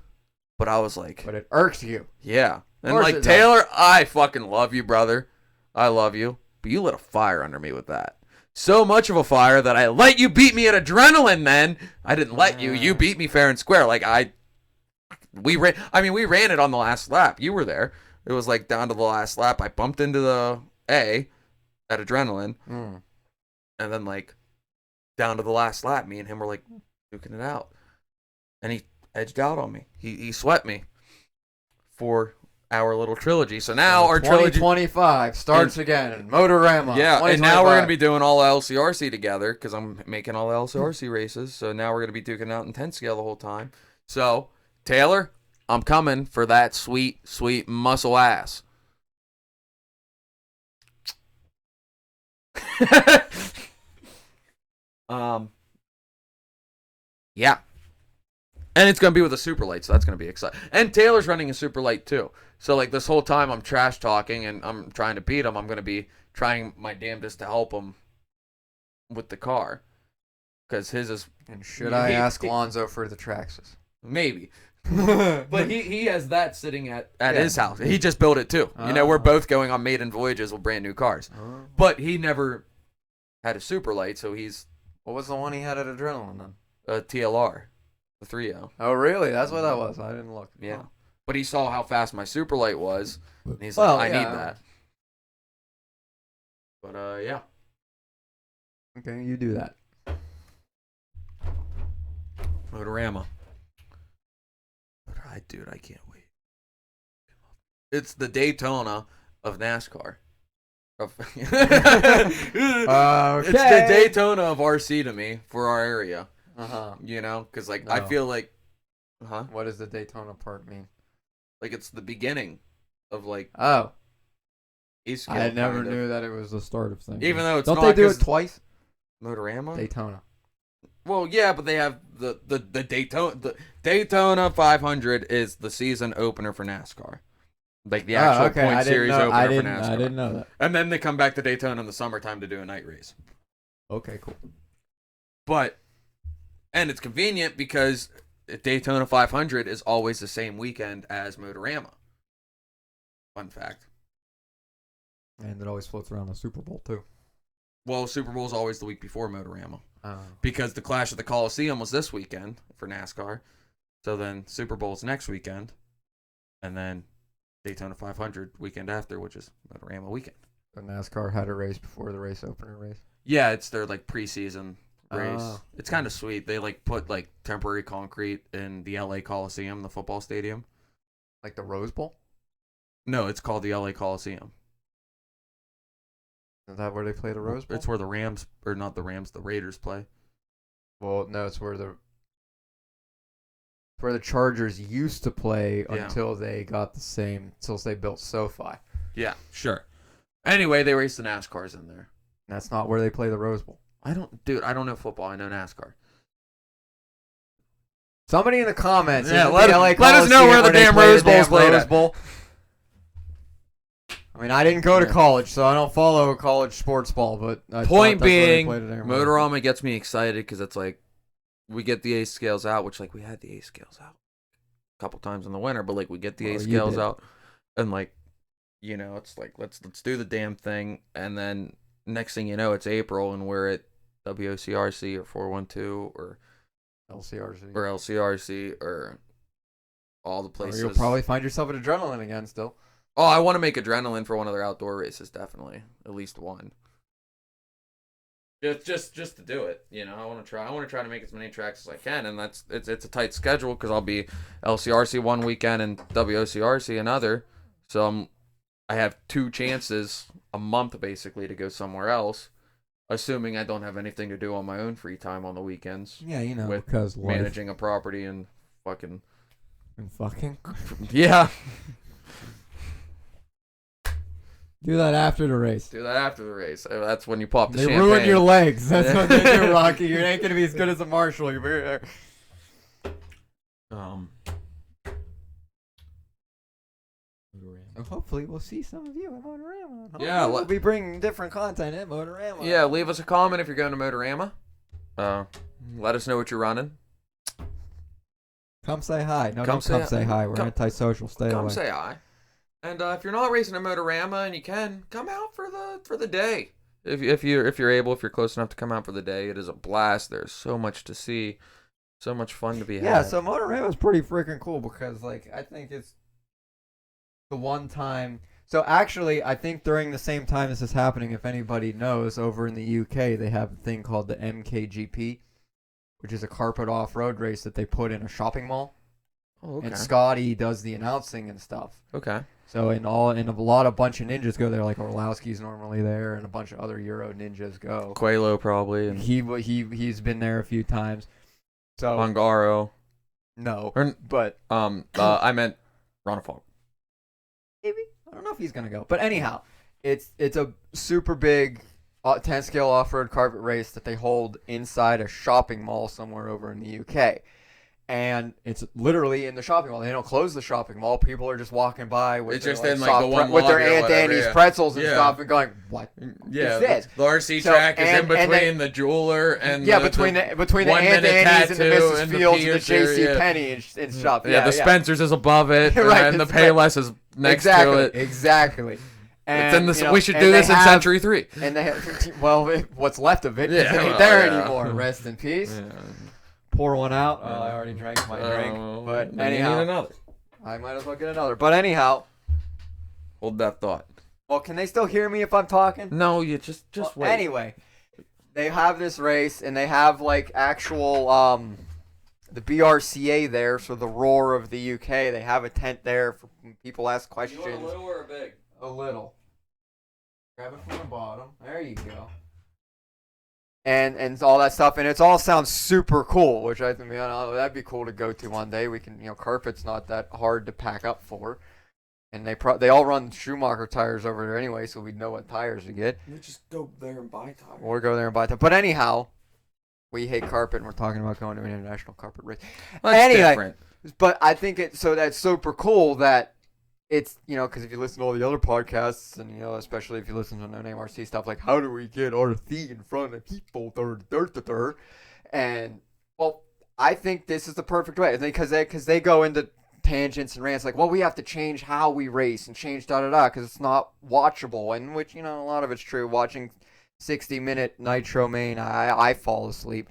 But I was like... But it irks you. Yeah. And Taylor, I fucking love you, brother. I love you. But you lit a fire under me with that. So much of a fire that I let you beat me at adrenaline then. I didn't let you. You beat me fair and square. We ran it on the last lap. You were there. It was down to the last lap. I bumped into the A at adrenaline. And then down to the last lap, me and him were duking it out. And he edged out on me. He swept me for our little trilogy. So now our trilogy 2025 starts again. Motorama. Yeah, and now we're going to be doing all LCRC together because I'm making all the LCRC races. So now we're going to be duking out in 10 scale the whole time. So, Taylor, I'm coming for that sweet, sweet muscle ass. Yeah. And it's going to be with a super light, so that's going to be exciting. And Taylor's running a super light, too. So, this whole time I'm trash talking and I'm trying to beat him, I'm going to be trying my damnedest to help him with the car. Because his is... And should I ask Lonzo for the Traxxas? Maybe. But he has that sitting at his house. He just built it too. We're Oh. both going on maiden voyages with brand new cars. But he never had a super light, so he's What was the one he had at Adrenaline then? a TLR, the 3.0. Oh, really? That's what that was. I didn't look. Yeah. But he saw how fast my super light was, and he's Well, like, I yeah. need that. But, yeah. Okay, you do that. Motorama. Dude, I can't wait. It's the Daytona of NASCAR. It's the Daytona of RC to me for our area. Because I No. feel like, What does the Daytona part mean? like it's the beginning of like Oh, A-scale. I never kind of. knew that it was the start of things. Even though it's Don't not they do 'cause it twice? Motorama. Daytona. Well, yeah, but they have the Daytona. The Daytona 500 is the season opener for NASCAR, like the actual point series opener for NASCAR. I didn't know that. And then they come back to Daytona in the summertime to do a night race. Okay, cool. And it's convenient because Daytona 500 is always the same weekend as Motorama. Fun fact. And it always floats around the Super Bowl too. Well, Super Bowl is always the week before Motorama. Oh. Because the Clash of the Coliseum was this weekend for NASCAR. So then Super Bowl's next weekend. And then Daytona 500 weekend after, which is Motorama weekend. So NASCAR had a race before the race opener race. Yeah, it's their like preseason race. Oh. It's kind of sweet. They like put like temporary concrete in the LA Coliseum, the football stadium. Like the Rose Bowl? No, it's called the LA Coliseum. Is that where they play the Rose Bowl? It's where the Rams, or not the Rams, the Raiders play. Well, no, it's where the Chargers used to play until they got until they built SoFi. Yeah, sure. Anyway, they race the NASCARs in there. That's not where they play the Rose Bowl. I don't know football. I know NASCAR. Somebody in the comments. Yeah, is it let the LA us know where the Coliseum they damn play Rose Bowl's played Rose at. Bowl? I mean, I didn't go to college, so I don't follow college sports ball, but I Point thought that's where they being, played it at Rose Bowl. Motorama gets me excited because it's like we get the ace scales out, which like we had the ace scales out a couple times in the winter, but like we get the ace you scales did. out, and like it's like let's do the damn thing, and then next thing you know, it's April and we're at WOCRC or 412 or LCRC. or all the Or places. you'll probably find yourself at Adrenaline again still. Oh, I want to make Adrenaline for one of their outdoor races, definitely. At least one. Just to do it, I want to try to make as many tracks as I can, and it's a tight schedule because I'll be LCRC one weekend and WOCRC another. So I have 2 chances a month basically to go somewhere else, assuming I don't have anything to do on my own free time on the weekends. Yeah, with because managing a property and fucking and fucking. yeah. Do that after the race. Do that after the race. That's when you pop the They champagne. ruin your legs. That's what they do, Rocky. You ain't gonna be as good as a marshal. You're hopefully we'll see some of you at Motorama. Yeah, we'll be bringing different content at Motorama. Yeah, leave us a comment if you're going to Motorama. Let us know what you're running. Come say hi. No, Come don't say hi. We're come- antisocial. Stay away. Come say hi. And if you're not racing a Motorama and you can, come out for the day. If you're able, if you're close enough to come out for the day, it is a blast. There's so much to see, so much fun to be had. Yeah, so Motorama is pretty freaking cool because, like, I think it's the one time. So actually, I think during the same time this is happening, if anybody knows, over in the UK, they have a thing called the MKGP, which is a carpet off-road race that they put in a shopping mall. Oh, okay. And Scotty does the announcing and stuff. Okay. So a bunch of ninjas go there, like Orlowski's normally there, and a bunch of other Euro ninjas go. Quelo probably. And He's been there a few times. So Bongaro. no, Or, but I meant Ronafalk. maybe I don't know if he's gonna go. But anyhow, it's a super big 10 scale off road carpet race that they hold inside a shopping mall somewhere over in the UK. And it's literally in the shopping mall. They don't close the shopping mall. People are just walking by with It's their, just like, in, like, the one with their lobby or Aunt whatever, Annie's yeah. pretzels and Yeah. stuff and going, what Yeah, is this? the RC So, track is in and between they- the jeweler and between the Aunt 1 Annie's minute and the tattoo Mrs. and the Fields and the piercer, J.C. yeah. Penney and stuff. Yeah, the Spencer's is above it, and Right, then the it's Payless is next exactly, to it. Exactly. And, It's in the, you know, we should and do they this in have- Century 3. And they have, well, what's left of it, 'cause Yeah, it ain't well, there yeah. anymore. Rest in peace. Yeah. Pour one out. Oh, I already drank my drink. But then you need anyhow, another. I might as well get another. But anyhow, Hold that thought. well, can they still hear me if I'm talking? No, you just Well, wait. Anyway, they have this race, and they have like actual the BRCA there, so the roar of the UK. They have a tent there for when people ask questions. or a big? A little. Grab it from the bottom. There you go. And all that stuff, and it all sounds super cool, which I think that'd be cool to go to one day. We can, carpet's not that hard to pack up for, and they all run Schumacher tires over there anyway, so we'd know what tires to get. You just go there and buy tires. Or go there and buy tires. But anyhow, we hate carpet, and we're talking about going to an international carpet race. That's Anyway, different. But I think that's super cool that it's, because if you listen to all the other podcasts, and, especially if you listen to No Name RC stuff, like, how do we get RC in front of people? And, well, I think this is the perfect way. Because they go into tangents and rants like, well, we have to change how we race and change da-da-da because it's not watchable. And which, a lot of it's true. Watching 60-minute Nitro Main, I fall asleep.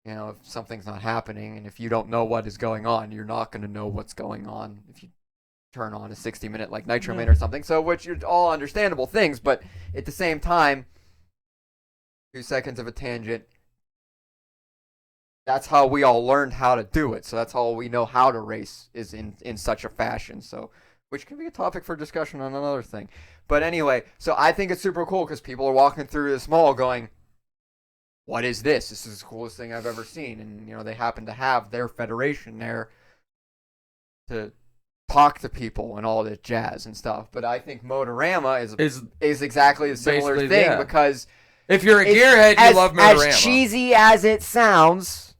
If something's not happening, and if you don't know what is going on, you're not going to know what's going on if you turn on a 60-minute like Nitro Main or something. So, which are all understandable things, but at the same time, 2 seconds of a tangent. That's how we all learned how to do it. So that's how we know how to race is in such a fashion. So, which can be a topic for discussion on another thing. But anyway, so I think it's super cool because people are walking through this mall going, what is this? This is the coolest thing I've ever seen. And, they happen to have their federation there to talk to people and all this jazz and stuff. But I think Motorama is exactly a similar basically, thing yeah. because If you're a gearhead, you love Motorama. as cheesy as it sounds,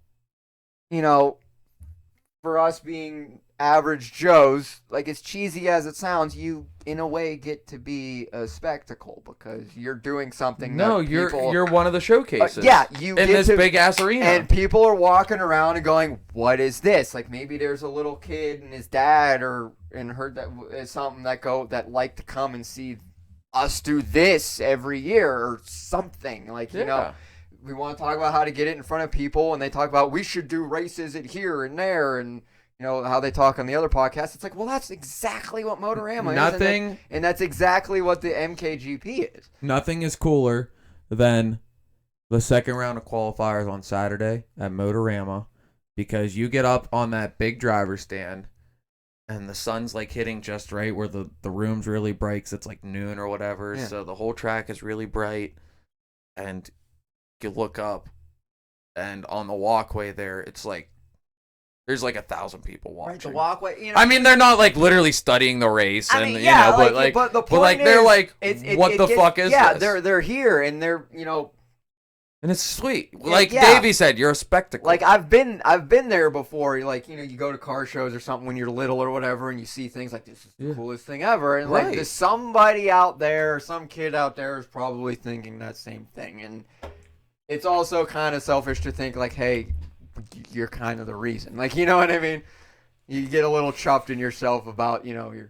for us being average Joes, like as cheesy as it sounds, you in a way get to be a spectacle because you're doing something. No, that people, you're one of the showcases. yeah, you in get this to, big ass arena. and people are walking around and going, "What is this?" Like maybe there's a little kid and his dad, and heard that is something that like to come and see us do this every year or something. Like we want to talk about how to get it in front of people, and they talk about we should do races at here and there, and how they talk on the other podcasts. It's like, well, that's exactly what Motorama is. And that's exactly what the MKGP is. Nothing is cooler than the second round of qualifiers on Saturday at Motorama because you get up on that big driver stand and the sun's like hitting just right where the room's really bright 'cause it's like noon or whatever. Yeah. So the whole track is really bright and you look up and on the walkway there, it's like there's like 1,000 people watching. Right, the walkway. I mean, they're not like literally studying the race, I and mean, yeah, but the point like they're is, like, it what the gets- fuck is yeah, this? they're here and they're And it's sweet. Like yeah. Davey said, you're a spectacle. like I've been there before. Like you go to car shows or something when you're little or whatever, and you see things like this is the coolest thing ever, and like Right. there's somebody out there, some kid out there is probably thinking that same thing, and it's also kind of selfish to think like, hey, you're kind of the reason. Like, you know what I mean? You get a little chuffed in yourself about, I'm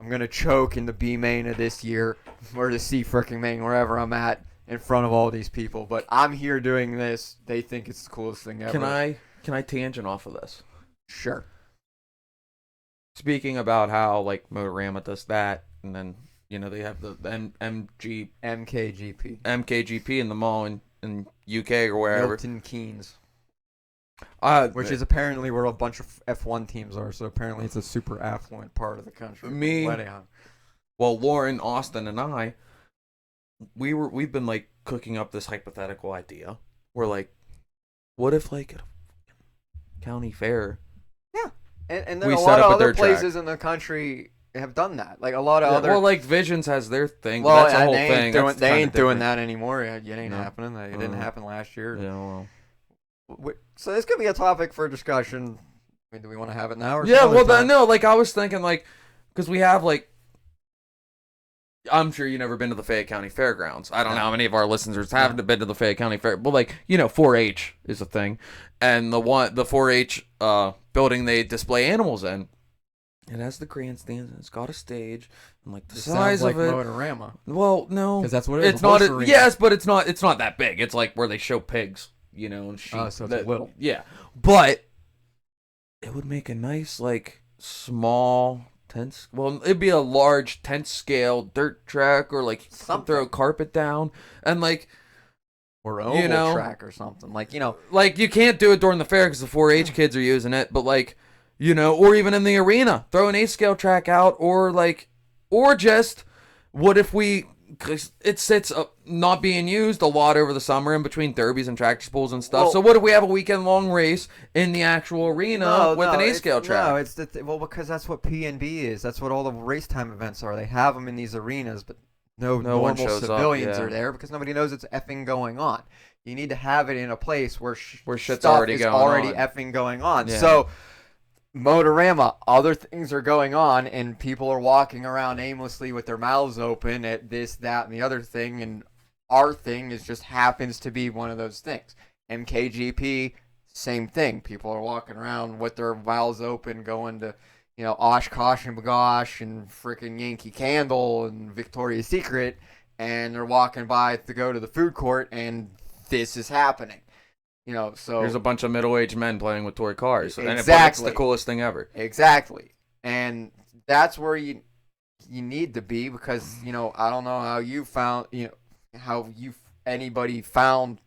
going to choke in the B main of this year or the C freaking main, wherever I'm at in front of all these people. But I'm here doing this. They think it's the coolest thing ever. Can I tangent off of this? Sure. Speaking about how like Motorama does that, and then they have the MKGP. in the mall in UK or wherever. Milton Keynes. Which is apparently where a bunch of F1 teams are, so apparently it's a super affluent part of the country. Well, Lauren, Austin, and I, we've been like cooking up this hypothetical idea. We're like, what if like at a county fair? Yeah, and there We are a set lot up of a other dirt track. places in the country have done that. Like a lot of other. Well, like Visions has their thing. Well, That's a whole they thing. ain't That's they kinda ain't doing different. that anymore. It ain't No. happening. It didn't happen last year. Yeah, well, So this could be a topic for discussion. I mean, do we want to have it now or Yeah, some other well, time? no, like I was thinking, like, because we have like, I'm sure you've never been to the Fayette County Fairgrounds. I don't know how many of our listeners haven't been to the Fayette County Fair, but like, 4-H is a thing, and the 4-H building they display animals in, it has the grandstands and it's got a stage and like the size sounds like of it. Motorama. Well, no, Because that's what it is. it's not. Horse arena. Yes, but it's not. It's not that big. It's like where they show pigs, and sheep. Oh, so it's little. Yeah, but it would make a nice like small tent. Well, it'd be a large tent scale dirt track, or like throw a carpet down and like. Or oval track or something. Like, Like, you can't do it during the fair because the 4-H kids are using it, but, like, or even in the arena, throw an 8-scale track out, or, like, or just, what if cause it sits up not being used a lot over the summer in between derbies and tractor pulls and stuff, so what if we have a weekend-long race in the actual arena with an 8-scale track? No, it's because that's what P&B is. That's what all the race time events are. They have them in these arenas, but no normal civilians are there because nobody knows it's effing going on. You need to have it in a place where shit's stuff already is going already on. effing going on. Yeah. So, Motorama, other things are going on, and people are walking around aimlessly with their mouths open at this, that, and the other thing, and our thing just happens to be one of those things. MKGP, same thing. People are walking around with their mouths open, going to Oshkosh and Bagosh and frickin' Yankee Candle and Victoria's Secret, and they're walking by to go to the food court, and this is happening. So there's a bunch of middle-aged men playing with toy cars, and it's the coolest thing ever. Exactly, and that's where you need to be because I don't know how you found anybody found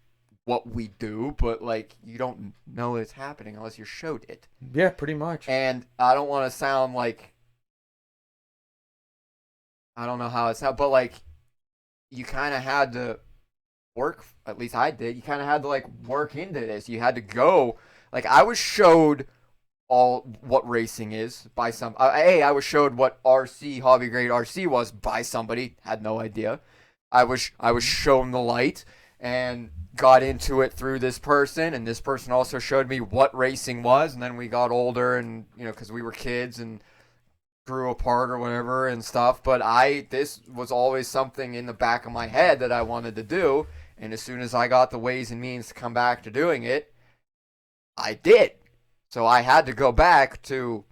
what we do, but like you don't know it's happening unless you're showed it. Yeah, pretty much. And I don't want to sound like I don't know how it's how, but like you kind of had to work. At least I did. You kind of had to like work into this. You had to go. Like I was showed all what racing is by some. I was showed what RC hobby grade RC was by somebody. Had no idea. I was shown the light and got into it through this person, and this person also showed me what racing was, and then we got older and because we were kids and grew apart or whatever and stuff, but this was always something in the back of my head that I wanted to do, and as soon as I got the ways and means to come back to doing it, I did. So I had to go back to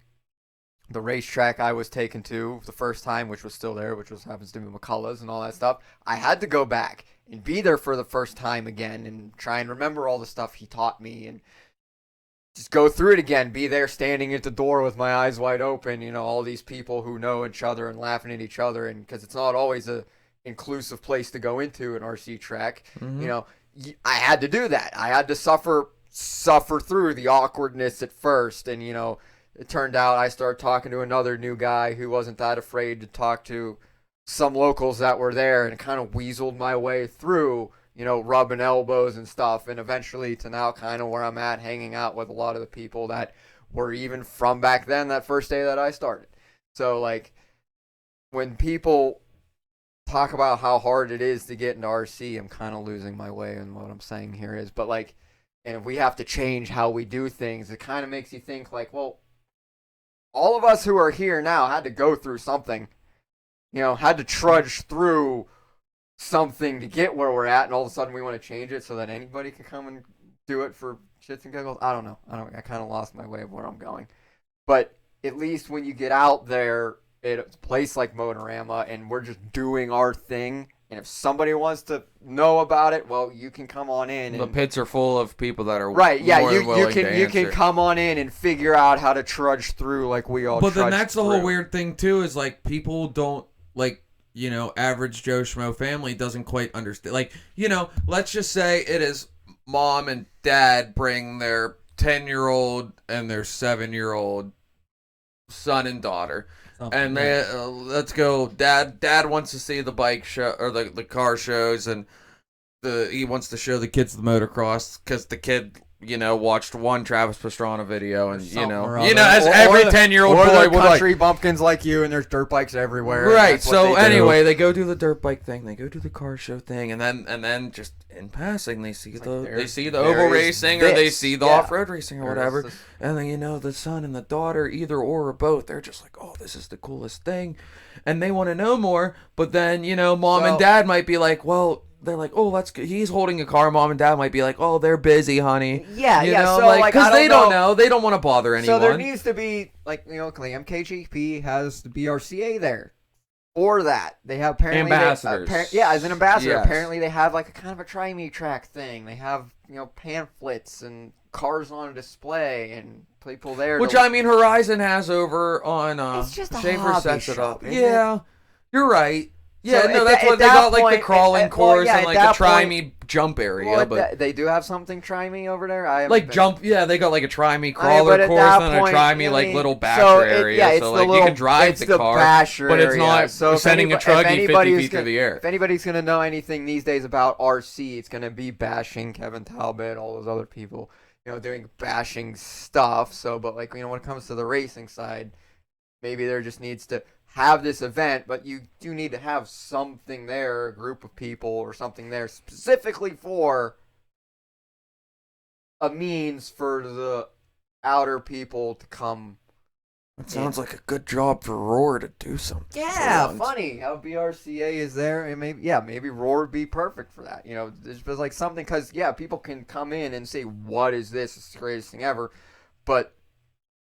the racetrack I was taken to the first time, which was still there, which happens to be McCullough's and all that stuff. I had to go back and be there for the first time again and try and remember all the stuff he taught me and just go through it again, be there standing at the door with my eyes wide open, all these people who know each other and laughing at each other, and because it's not always a inclusive place to go into an RC track. Mm-hmm. I had to do that. I had to suffer through the awkwardness at first, and it turned out I started talking to another new guy who wasn't that afraid to talk to some locals that were there, and kind of weaseled my way through, rubbing elbows and stuff, and eventually to now kind of where I'm at, hanging out with a lot of the people that were even from back then, that first day that I started. So, like, when people talk about how hard it is to get into RC, I'm kind of losing my way in what I'm saying here is, but, like, and if we have to change how we do things, it kind of makes you think, like, well, all of us who are here now had to go through something, had to trudge through something to get where we're at, and all of a sudden we want to change it so that anybody can come and do it for shits and giggles. I don't know. I kind of lost my way of where I'm going. But at least when you get out there at a place like Motorama and we're just doing our thing, and if somebody wants to know about it, well, you can come on in. And, the pits are full of people that are right. Yeah, more than willing to you can answer. come on in and figure out how to trudge through like we all. But then trudged that's the through. whole weird thing too. Is like people don't like average Joe Schmo family doesn't quite understand. Like Let's just say it is mom and dad bring their 10-year-old and their 7-year-old son and daughter. And they let's go. Dad wants to see the bike show or the car shows, and he wants to show the kids the motocross because the kid watched one Travis Pastrana video, and Something or as other. every Or 10-year-old or boy they're would like. country bumpkins like you, and there's dirt bikes everywhere. and Right. that's what So they do. anyway, they go do the dirt bike thing. They go do the car show thing, and then just in passing, they see the there oval is racing, or they this. see the Yeah. off-road racing, or whatever. There's this- And then the son and the daughter, either or both, they're just like, oh, this is the coolest thing, and they want to know more. But then mom and So- dad might be like, well. They're like, oh, that's good. He's holding a car. Mom and dad might be like, oh, they're busy, honey. Yeah, You yeah. know, So because I they don't know. They don't want to bother anyone. So there needs to be MKGP has the BRCA there, or that they have apparently Ambassadors. as an ambassador. Yes. Apparently they have like a kind of a try me track thing. They have pamphlets and cars on display and people there. Which Horizon has over on It's just a Schaefer hobby sets it shop, up. isn't Yeah, you're right. Yeah, So no, at that's that- what at they that got, like point- the crawling at- well, course yeah, and at like the that try point- me jump area, Well, but they do have something try me over there. I haven't like been- jump, yeah, they got like a try me but crawler at course that and a point, try me I like mean, little so basher it- area, yeah, it's so the like you little- can drive it's the car, basher but it's area. not So if sending a if truggy 50 anybody's feet through the air. If anybody's gonna know anything these days about RC, it's gonna be bashing Kevin Talbot, all those other people, doing bashing stuff. So, but when it comes to the racing side, maybe there just needs to have this event, but you do need to have something there, a group of people or something there specifically for a means for the outer people to come. It sounds like a good job for Roar to do something. Yeah, for once. funny how BRCA is there, and maybe Roar would be perfect for that. There's just like something, because people can come in and say, "What is this? It's the greatest thing ever," but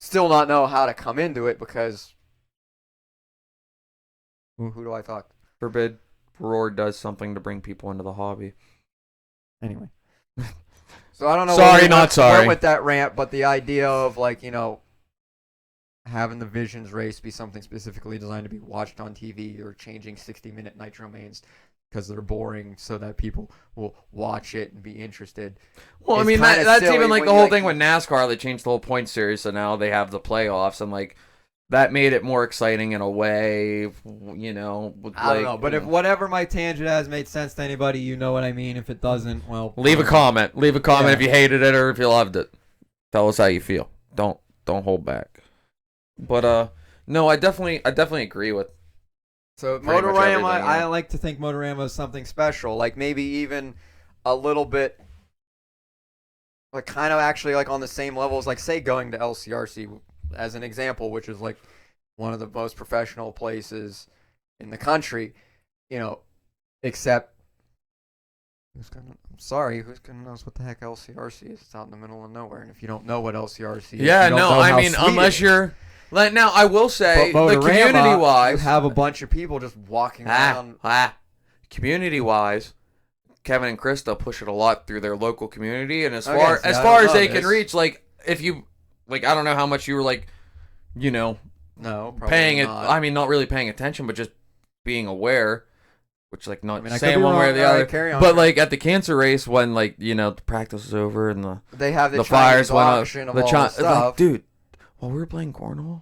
still not know how to come into it because who do I talk to? Forbid Roar does something to bring people into the hobby. Anyway, so I don't know. Sorry, where we not went- sorry. went with that rant, but the idea of having the Visions race be something specifically designed to be watched on TV, or changing 60-minute nitro mains because they're boring, so that people will watch it and be interested. Well, I It's mean, kinda that's silly even like when the you, whole like- thing with NASCAR. They changed the whole point series, so now they have the playoffs, and like that made it more exciting in a way. With, I don't know, but if whatever my tangent has made sense to anybody, you know what I mean. If it doesn't, well, leave a comment. Leave a comment Yeah. if you hated it or if you loved it. Tell us how you feel. Don't hold back. But no, I definitely agree with. So Pretty much everything, Motorama, yeah. I like to think Motorama is something special, like maybe even a little bit, like kind of actually like on the same level as like say going to LCRC as an example, which is like one of the most professional places in the country, except I'm sorry, who's gonna know what the heck LCRC is? It's out in the middle of nowhere, and if you don't know what LCRC is, Yeah, you don't no, know I how mean, sweet unless it is. you're. Like, now, I will say, But the Motorama, community you wise, have a bunch of people just walking around. community wise, Kevin and Krista push it a lot through their local community, and as Okay, far see, as I far don't as know they can this. reach, like if you like, I don't know how much you were like, No, probably paying it. not. I mean, not really paying attention, but just being aware. Which like not I mean, I could saying be one way or wrong. the All other, right, carry on. but like at the cancer race when like the practice was over and They have the the Chinese fires went up, auction of the all Chi- the stuff. like, dude, while we were playing cornhole,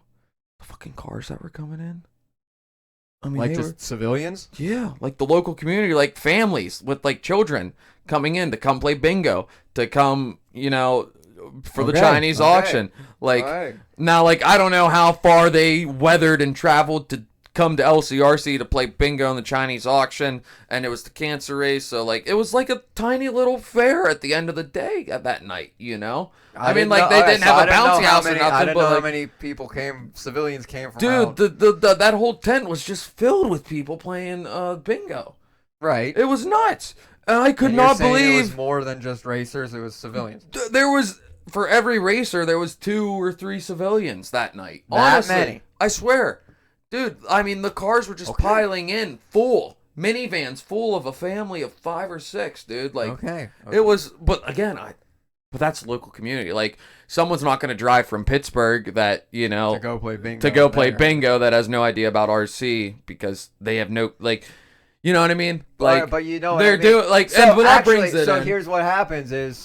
the fucking cars that were coming in. I mean, like they just were, civilians. yeah, like the local community, like families with like children coming in to come play bingo, to come, for the Okay, Chinese okay. auction. Like Right. now, like I don't know how far they weathered and traveled to come to LCRC to play bingo in the Chinese auction, and it was the cancer race, so like it was like a tiny little fair at the end of the day at that night, I mean, didn't like know- they okay, didn't so I have a didn't know bouncy how house many- or I nothing, didn't but know how like, many civilians came from. dude, out. the that whole tent was just filled with people playing bingo. Right. It was nuts. And I could And you're not saying it believe was more than just racers. It was civilians. there was, for every racer, there was 2 or 3 civilians that night. That Honestly, many? I swear. Dude, I mean, the cars were just Okay. piling in, full. Minivans full of a family of 5 or 6, dude. Like, Okay. it was, but again, but that's local community. Like, someone's not going to drive from Pittsburgh that, to go play bingo. to go play there. bingo that has no idea about RC because they have no, like, you know what I mean? Like, but you know what they're I mean? doing, like, So and that actually, brings it so in. here's what happens is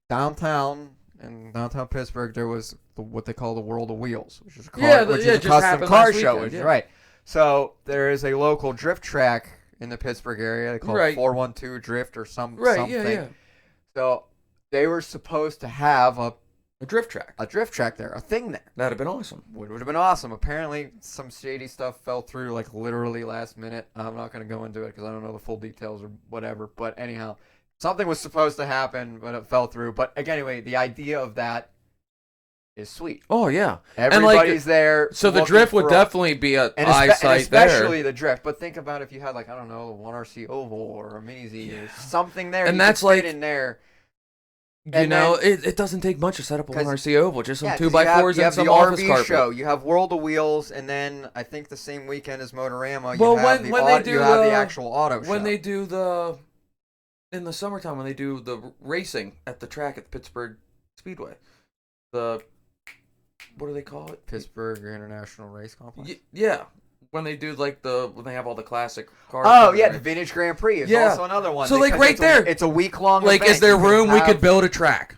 downtown in downtown Pittsburgh there was what they call the World of Wheels, which is a car, which is a just custom happened car last show, weekend, which is yeah. right. So there is a local drift track in the Pittsburgh area. They call Right. it 412 Drift or Right, something. yeah. So they were supposed to have A drift track. a drift track there, a thing there. That'd have been awesome. Would have been awesome. Apparently, some shady stuff fell through, like literally last minute. I'm not going to go into it because I don't know the full details or whatever. But anyhow, something was supposed to happen, but it fell through. But anyway, the idea of that is sweet. Oh yeah, Everybody's there. So the looking drift would for definitely be a and eyesight especially there. the drift. But think about if you had like, I don't know, one RC Oval or a Mini Z or something there. And you that's could fit like- in there. You know, it doesn't take much to set up a 'Cause- 1RC oval, just some Yeah, 'cause 2x4s you and have some the office RV carpet. show. You have World of Wheels, and then I think the same weekend as Motorama, Well, you have when the they do you have the the- actual auto show. When they do the in the summertime, when they do the racing at the track at the Pittsburgh Speedway, the what do they call it? Pittsburgh International Race Complex. Yeah, when they do like when they have all the classic cars. Oh and yeah, the everything. Vintage Grand Prix is Yeah. also another one. So, like, because right it's there- it's a week long. Like, is there room we could build a track?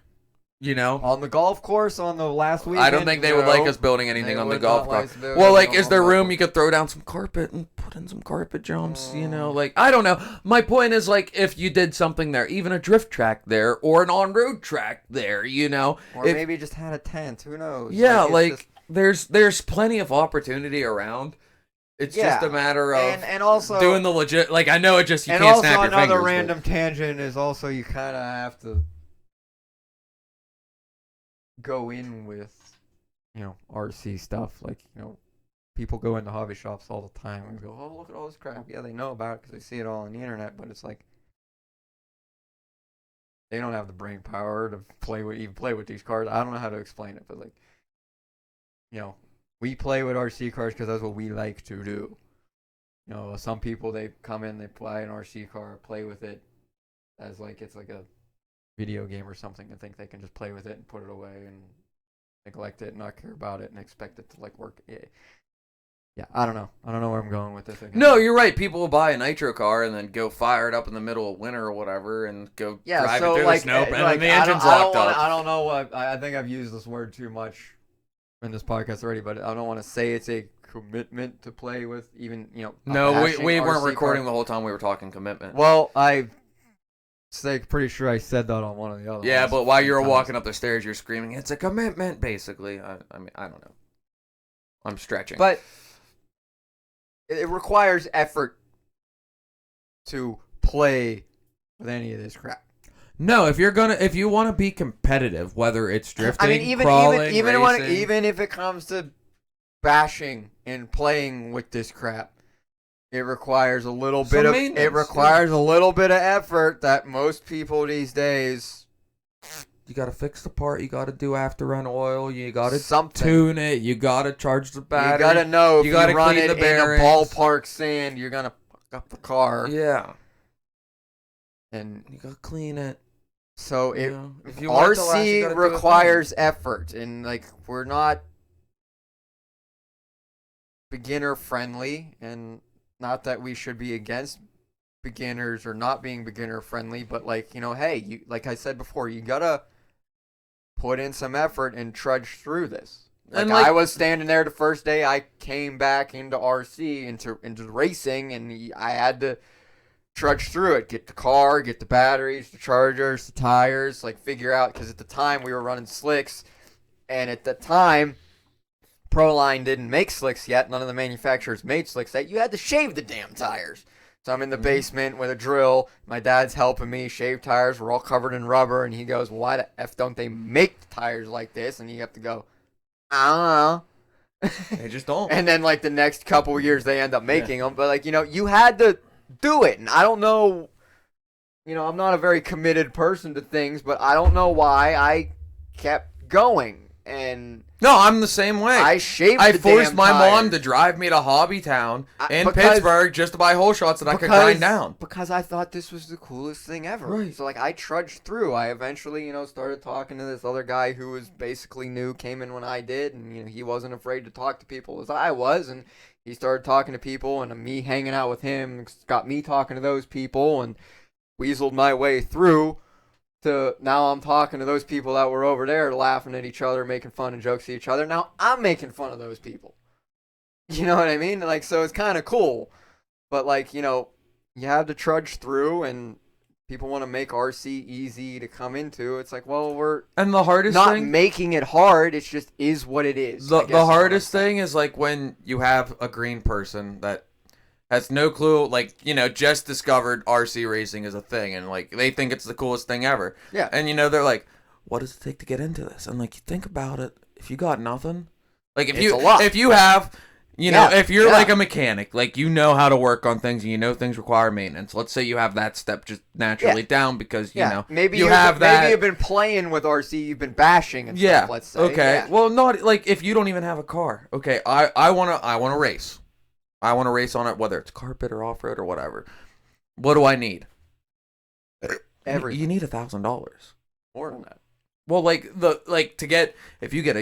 You know, on the golf course on the last weekend? I don't think they would No. like us building anything They on the would golf not like course. us building Well, like, anything is on there the room golf you could throw down some carpet and put in some carpet jumps? You know, like, I don't know. My point is, like, if you did something there, even a drift track there or an on-road track there, you know, Or if- maybe just had a tent. Who knows? yeah, it's like, just- there's plenty of opportunity around. It's just Yeah. a matter of and also doing the legit. Like, I know it just you and can't also snap your another fingers. but- random tangent is also you kind of have to go in with, RC stuff. Like, people go into hobby shops all the time and go, oh, look at all this crap. Yeah, they know about it because they see it all on the internet, but it's like they don't have the brain power to play with these cars. I don't know how to explain it, but like, we play with RC cars because that's what we like to do. Some people, they come in, they buy an RC car, play with it as like it's like a video game or something, and think they can just play with it and put it away and neglect it and not care about it and expect it to like work. Yeah, I don't know where I'm going with this. No, you're right. People will buy a nitro car and then go fire it up in the middle of winter or whatever and go drive it through the snow, and then the engine's locked up. I don't know what I think I've used this word too much in this podcast already, but I don't want to say it's a commitment to play with even No, we weren't RC recording car. the whole time we were talking commitment. Well, I pretty sure I said that on one of the other Yeah, ones but while a few you were times. walking up the stairs, you're screaming, "It's a commitment!" Basically, I mean, I don't know. I'm stretching, But it requires effort to play with any of this crap. No, if you want to be competitive, whether it's drifting, I mean, crawling, even racing, if it comes to bashing and playing with this crap, it requires a little Some bit of maintenance, a little bit of effort that most people these days you got to fix the part. You got to do after run oil. You got to something. tune it. You got to charge the battery. You gotta know if You you, gotta run clean it the in a bearings. ballpark sand, you're gonna fuck up the car. yeah, And You got to clean it. so You it know? if you want it to last, you RC gotta do it requires effort, and like we're not beginner friendly, and not that we should be against beginners or not being beginner friendly, but like hey, you like I said before, you gotta put in some effort and trudge through this. And, I was standing there the first day I came back into RC, into racing, and I had to trudge through it, get the car, get the batteries, the chargers, the tires, like figure out, because at the time we were running slicks, and at the time Proline didn't make slicks yet. None of the manufacturers made slicks yet. You had to shave the damn tires. So I'm in the basement with a drill. My dad's helping me shave tires. We're all covered in rubber, and he goes, "Why the f don't they make the tires like this?" And you have to go, "I don't know." they just don't. And then like the next couple of years they end up making them, but like you had to do it, and I don't know, I'm not a very committed person to things, but I don't know why I kept going, and No, I'm the same way. I shaved. I the forced damn my mom tires to drive me to Hobby Town in because- Pittsburgh just to buy whole shots that I could grind down. because I thought this was the coolest thing ever. Right. So like I trudged through. I eventually started talking to this other guy who was basically new, came in when I did, and he wasn't afraid to talk to people as I was, and he started talking to people, and me hanging out with him got me talking to those people, and weaseled my way through to now I'm talking to those people that were over there laughing at each other, making fun and jokes at each other. Now I'm making fun of those people. You know what I mean? Like, so it's kind of cool. But like, you have to trudge through, and people want to make RC easy to come into. It's like, well, we're And the hardest not thing, making it hard. It's just is what it is. I guess the is what hardest I'm saying. thing is like when you have a green person that has no clue, like, you know, just discovered RC racing is a thing, and like they think it's the coolest thing ever. Yeah. And you know, they're like, what does it take to get into this? And like, you think about it, if you got nothing, like It's a lot. if you have, you know, Yeah, if you're yeah. like a mechanic, like you know how to work on things and you know things require maintenance. Let's say you have that step just naturally down because you know maybe you have that. Maybe you've been playing with RC, you've been bashing and Yeah. stuff. Let's say. Okay. Yeah. Well, not like if you don't even have a car. Okay. I wanna race. I want to race on it, whether it's carpet or off road or whatever. What do I need? Everything. You need $1,000. More than that. Well, if you get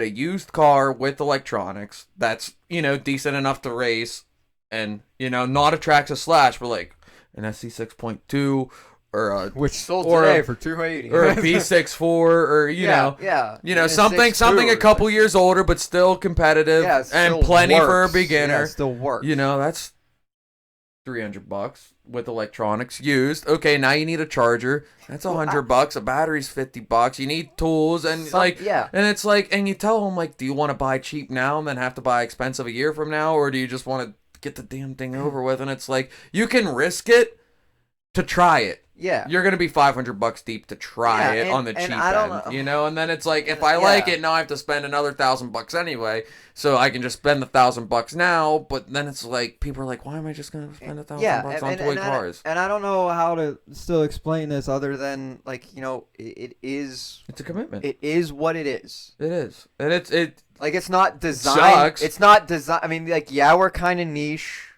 a used car with electronics that's, you know, decent enough to race, and, you know, not a Traxxas Slash, but like an SC 6.2 or a Which sold or today a- for $280. or a B64 or you know. yeah, You know, And a something 6.2 a or couple years older, but still competitive Yeah, it and still plenty for a works. beginner. Yeah, it still works. You know, that's $300 with electronics used. Okay, now you need a charger. That's $100. A battery's $50. You need tools and yeah. and it's like, and you tell them like, do you want to buy cheap now and then have to buy expensive a year from now, or do you just want to get the damn thing over with? And it's like, you can risk it to try it. Yeah. You're gonna be $500 deep to try Yeah, it and- on the and cheap I don't end, know. you know. And then it's like, if I like Yeah. it, now I have to spend another $1,000 anyway, so I can just spend the $1,000 now. But then it's like, people are like, why am I just gonna spend $1,000 on toy cars? And I don't know how to still explain this other than, like, you know, it is. It's a commitment. It is what it is. It is, and it. Like, it's not designed. Sucks. It's not design. I mean, like, yeah, we're kind of niche.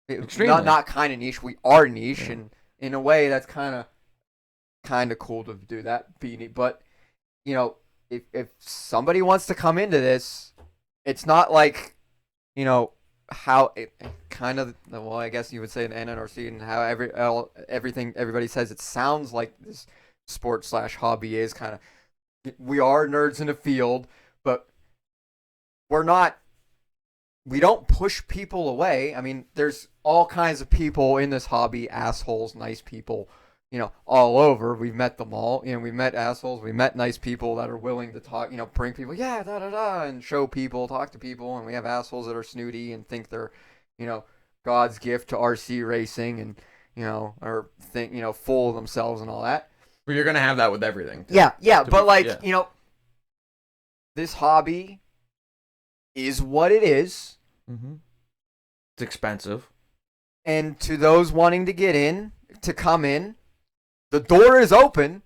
Extremely. Not kind of niche. We are niche, Yeah. and in a way, that's kind of cool to do that. But you know, if somebody wants to come into this, it's not like, you know, how it kind of. Well, I guess you would say an NNRC and how everything everybody says it sounds like this sport/hobby is kind of. We are nerds in the field, but we're not. We don't push people away. I mean, there's all kinds of people in this hobby, assholes, nice people, you know, all over. We've met them all. You know, we met assholes, we met nice people that are willing to talk, you know, bring people, yeah, da da da, and show people, talk to people. And we have assholes that are snooty and think they're, you know, God's gift to RC racing, and, you know, or think, you know, full of themselves and all that. You're gonna have that with everything. Yeah, but be- like, yeah. you know, this hobby is what it is. Mm-hmm. It's expensive. And to those wanting to get in, to come in, the door is open.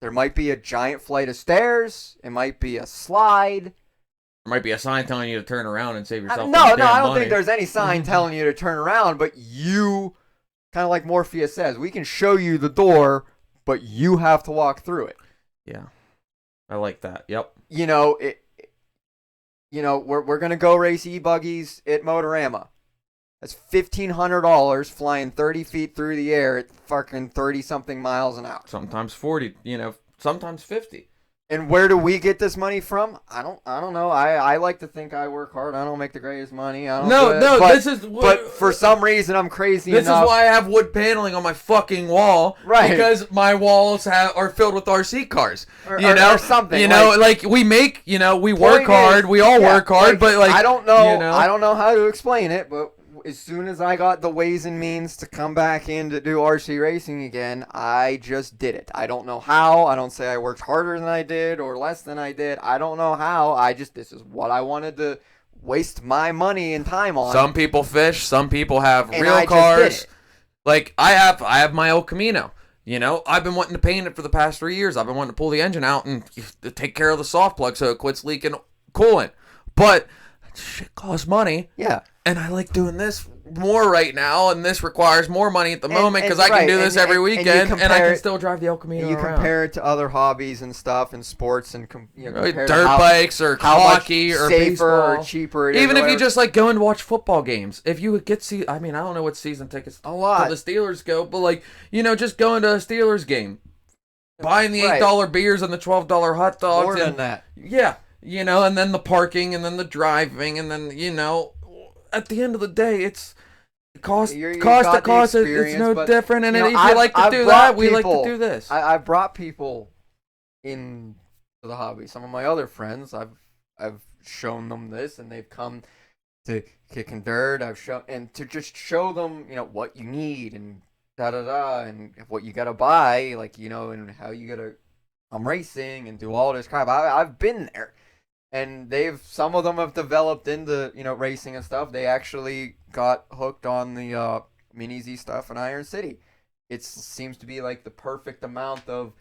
There might be a giant flight of stairs. It might be a slide. There might be a sign telling you to turn around and save yourself. No, some damn I don't money. think there's any sign telling you to turn around, but you, kind of like Morpheus says, we can show you the door, but you have to walk through it. Yeah, I like that. Yep. You know, we're gonna go race e-buggies at Motorama. That's $1,500 flying 30 feet through the air at fucking 30-something miles an hour. Sometimes 40. You know, sometimes 50. And where do we get this money from? I don't know. I like to think I work hard. I don't make the greatest money. I don't but for some reason I'm crazy This enough. is why I have wood paneling on my fucking wall. Right. Because my walls are filled with RC cars. Or something. You know, like we make, you know, we work Point hard. is, We all yeah, work hard, but like I don't know. You know, I don't know how to explain it, but as soon as I got the ways and means to come back in to do RC racing again, I just did it. I don't know how. I don't say I worked harder than I did or less than I did. I don't know how. This is what I wanted to waste my money and time on. some people fish. Some people have And real I just did cars. it. Like I have my El Camino. You know, I've been wanting to paint it for the past 3 years. I've been wanting to pull the engine out and take care of the soft plug so it quits leaking coolant. But that shit costs money. Yeah. And I like doing this more right now, and this requires more money at the moment because I can right, do this every weekend, and I can still drive the El Camino You around. compare it to other hobbies and stuff and sports and compare Dirt how, bikes or how much hockey or safer baseball. or cheaper it is. Even or if you whatever. just like go and watch football games, if you get I mean, I don't know what season tickets A lot. to the Steelers go, but like, you know, just going to a Steelers game, buying the Right. $8 beers and the $12 hot dogs, more than and that. yeah, you know, and then the parking and then the driving and then, you know, at the end of the day, it cost you to got the cost, it's experience, no but, different. And you know, if you I've- like to I've do brought that, we like people- to do this. I brought people into the hobby. Some of my other friends, I've shown them this, and they've come to kicking dirt. I've shown and to just show them, what you need and da da da, and what you gotta buy, like and how you gotta come racing and do all this crap. I've been there, and some of them have developed into racing and stuff. They actually got hooked on the Mini Z stuff in Iron City. It seems to be like the perfect amount of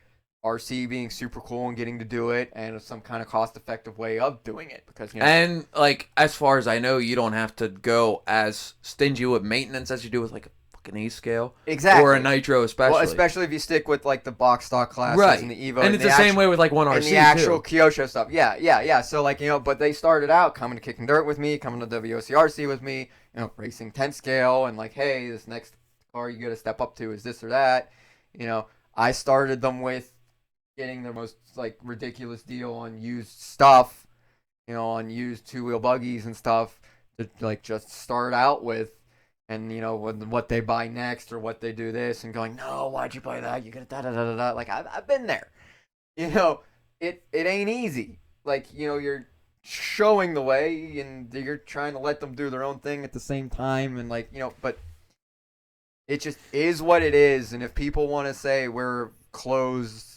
RC being super cool and getting to do it, and some kind of cost-effective way of doing it, because And like, as far as I know, you don't have to go as stingy with maintenance as you do with like a fucking E scale, exactly, or a Nitro, especially. Well, especially if you stick with like the box stock classes Right. and the Evo, And it's the same way with like one RC and the actual too. Kyosho stuff. Yeah. So like but they started out coming to Kicking Dirt with me, coming to WOCRC with me, racing 10 scale, and like, hey, this next car you got to step up to is this or that. I started them with getting the most like ridiculous deal on used stuff, on used two-wheel buggies and stuff to like just start out with, and what they buy next or what they do this, and going, no, why'd you buy that? You got da da da da da. Like I've been there. It ain't easy. Like you're showing the way, and you're trying to let them do their own thing at the same time, and like but it just is what it is. And if people want to say we're closed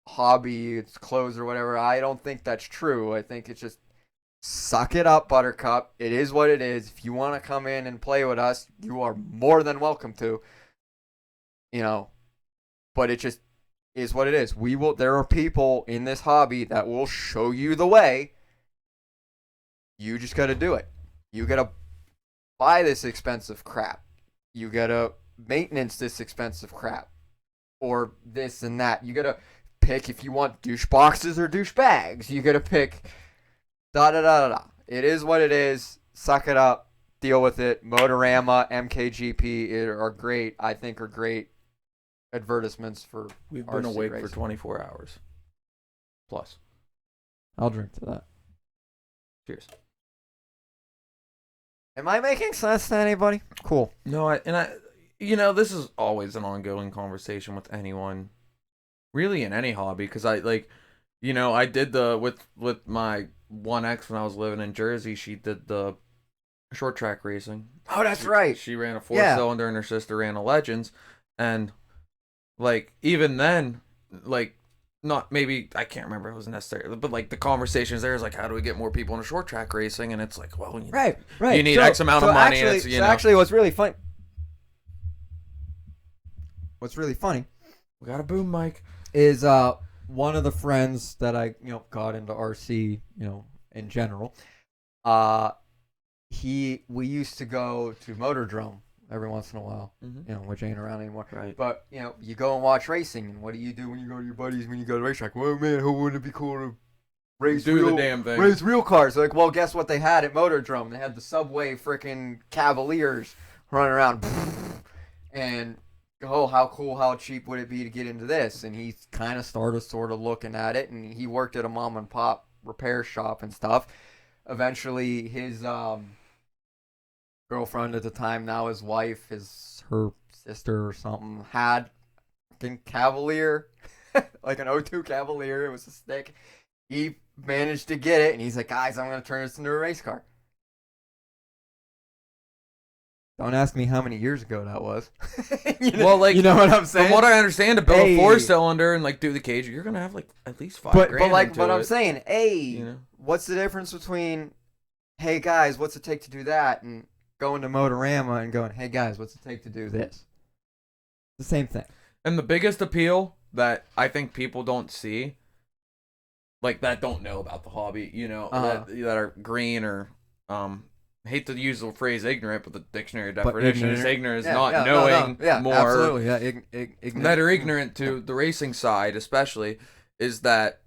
hobby, it's closed or whatever, I don't think that's true. I think it's just suck it up, Buttercup. It is what it is. If you want to come in and play with us, you are more than welcome to. But it just is what it is. There are people in this hobby that will show you the way. You just got to do it. You got to buy this expensive crap. You got to maintenance this expensive crap, or this and that. You got to pick if you want douche boxes or douche bags. You gotta pick da da da da da. It is what it is. Suck it up. Deal with it. Motorama, MKGP are great. I think are great advertisements for. We've been RC awake racing. for 24 hours. Plus. I'll drink to that. Cheers. Am I making sense to anybody? Cool. No, this is always an ongoing conversation with anyone, really, in any hobby, because I did with my 1X when I was living in Jersey. She did the short track racing. Oh, that's right. She ran a 4-cylinder, and her sister ran a Legends, and like even then, like not maybe I can't remember if it was necessary, but like the conversations there is like, how do we get more people into short track racing? And it's like, well, Right. you need X amount of money. Actually, and it's, actually, what's really funny. we got a boom mic. Is one of the friends that I got into RC in general. We used to go to Motordrome every once in a while. Which ain't around anymore. Right. But you go and watch racing, and what do you do when you go to your buddies when you go to the racetrack? Well, man, who wouldn't it be cool to race Do the damn thing. race real cars? Like, well, guess what they had at Motordrome? They had the Subway freaking Cavaliers running around, and how cool, how cheap would it be to get into this? And he kind of started sort of looking at it, and he worked at a mom and pop repair shop and stuff. Eventually, his girlfriend at the time, now his wife, her sister or something, had a Cavalier, like an O2 Cavalier. It was a stick. He managed to get it, and he's like, guys, I'm going to turn this into a race car. Don't ask me how many years ago that was. Well, like, you know what I'm saying? From what I understand, to build Hey. a 4-cylinder and like do the cage, you're gonna have like at least $5,000 but like into what I'm it. saying, what's the difference between, hey guys, what's it take to do that, and going to Motorama and going, hey guys, what's it take to do this? The same thing. And the biggest appeal that I think people don't see, like that don't know about the hobby, that are green or I hate to use the phrase ignorant, but the dictionary definition is ignorant is not knowing more. Absolutely, ignorant. That are ignorant to the racing side, especially, is that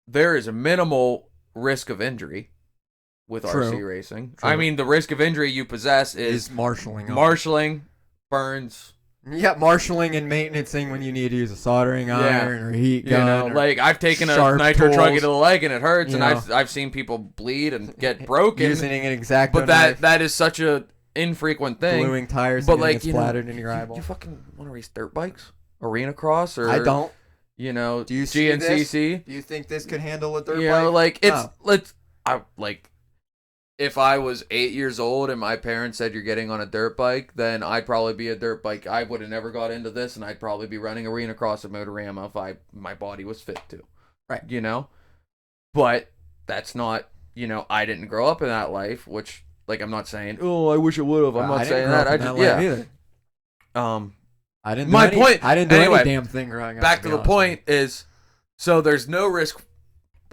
there is a minimal risk of injury with True. RC racing. True. I mean, the risk of injury you possess is marshaling. burns. Yeah, marshaling and maintaining when you need to use a soldering iron or heat gun. Like I've taken a sharp nitro tools. truck into the leg and it hurts, You and know. I've seen people bleed and get broken. Using an exacto But knife. that is such a infrequent thing. Gluing tires But and getting like, it you know, splattered in your eyeball. you fucking want to race dirt bikes, arena cross, or I don't. You know, Do you see this? GNCC. Do you think this could handle a dirt bike? You know, like No. if I was 8 years old and my parents said you're getting on a dirt bike, then I'd probably be a dirt bike. I would have never got into this, and I'd probably be running arena cross at Motorama if my body was fit to. Right. You know? But that's not, you know, I didn't grow up in that life, which, like, I'm not saying, oh, I wish I would have. I'm not saying that. I just, yeah. Either. I didn't. My point. I didn't do anyway, any damn thing growing up. back to the point is, so there's no risk,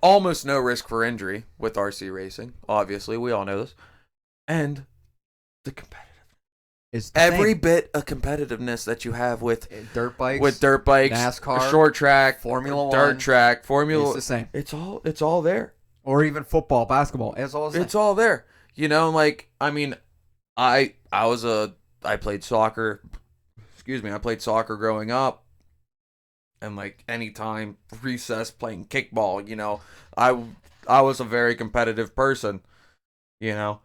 almost no risk for injury with RC racing. Obviously, we all know this, and the competitive. Is the Every same. bit of competitiveness that you have with dirt bikes, NASCAR, short track, Formula One, dirt track, Formula. It's the same. It's all there. Or even football, basketball. It's all the same. It's all there. You know, like, I mean, I played soccer. Excuse me, I played soccer growing up. And like anytime recess playing kickball, you know, I was a very competitive person, you know.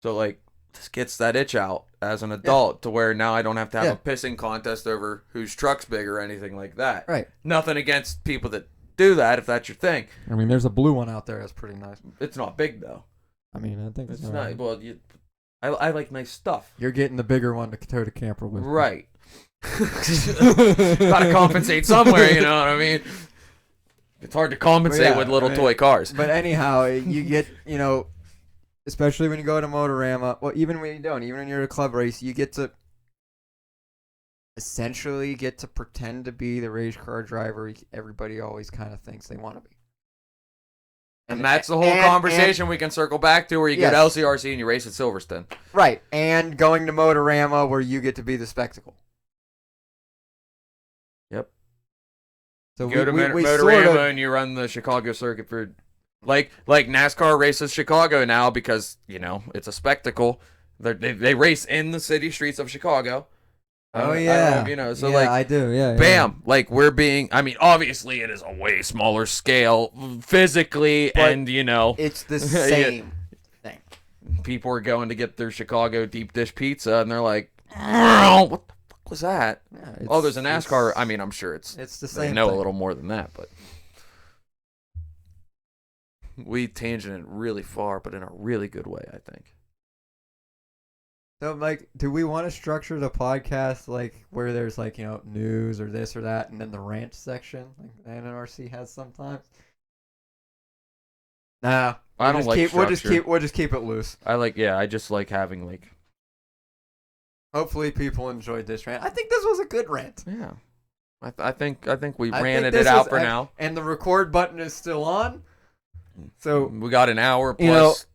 So like this gets that itch out as an adult to where now I don't have to have a pissing contest over whose truck's big or anything like that. Right. Nothing against people that do that if that's your thing. I mean, there's a blue one out there that's pretty nice. It's not big though. I mean, I think It's not. Well, I like nice stuff. You're getting the bigger one to tow the camper with. Right. Gotta compensate somewhere, you know what I mean? It's hard to compensate with little toy cars. But anyhow, you get, you know, especially when you go to Motorama, well, even when you don't, even when you're at a club race, you get to essentially pretend to be the race car driver everybody always kind of thinks they want to be. And that's the whole conversation we can circle back to where you get LCRC and you race at Silverstone. Right. And going to Motorama where you get to be the spectacle. Yep. So go to Motorama and you run the Chicago circuit for, like NASCAR races Chicago now because, you know, it's a spectacle. They race in the city streets of Chicago. Oh yeah, you know. So yeah, like, I do. Yeah. Bam! Like we're being. I mean, obviously it is a way smaller scale physically, but and you know, it's the same thing. People are going to get their Chicago deep dish pizza, and they're like, "What the fuck was that?" Yeah, there's a NASCAR. I mean, I'm sure it's the same. They know thing. a little more than that, but we tangented really far, but in a really good way, I think. So, like, do we want to structure the podcast like where there's like, you know, news or this or that, and then the rant section like the NRC has sometimes? Nah, I don't like structure. We'll just keep it loose. I just like having like. Hopefully, people enjoyed this rant. I think this was a good rant. Yeah, I think we ranted it out for now. And the record button is still on. So we got an hour plus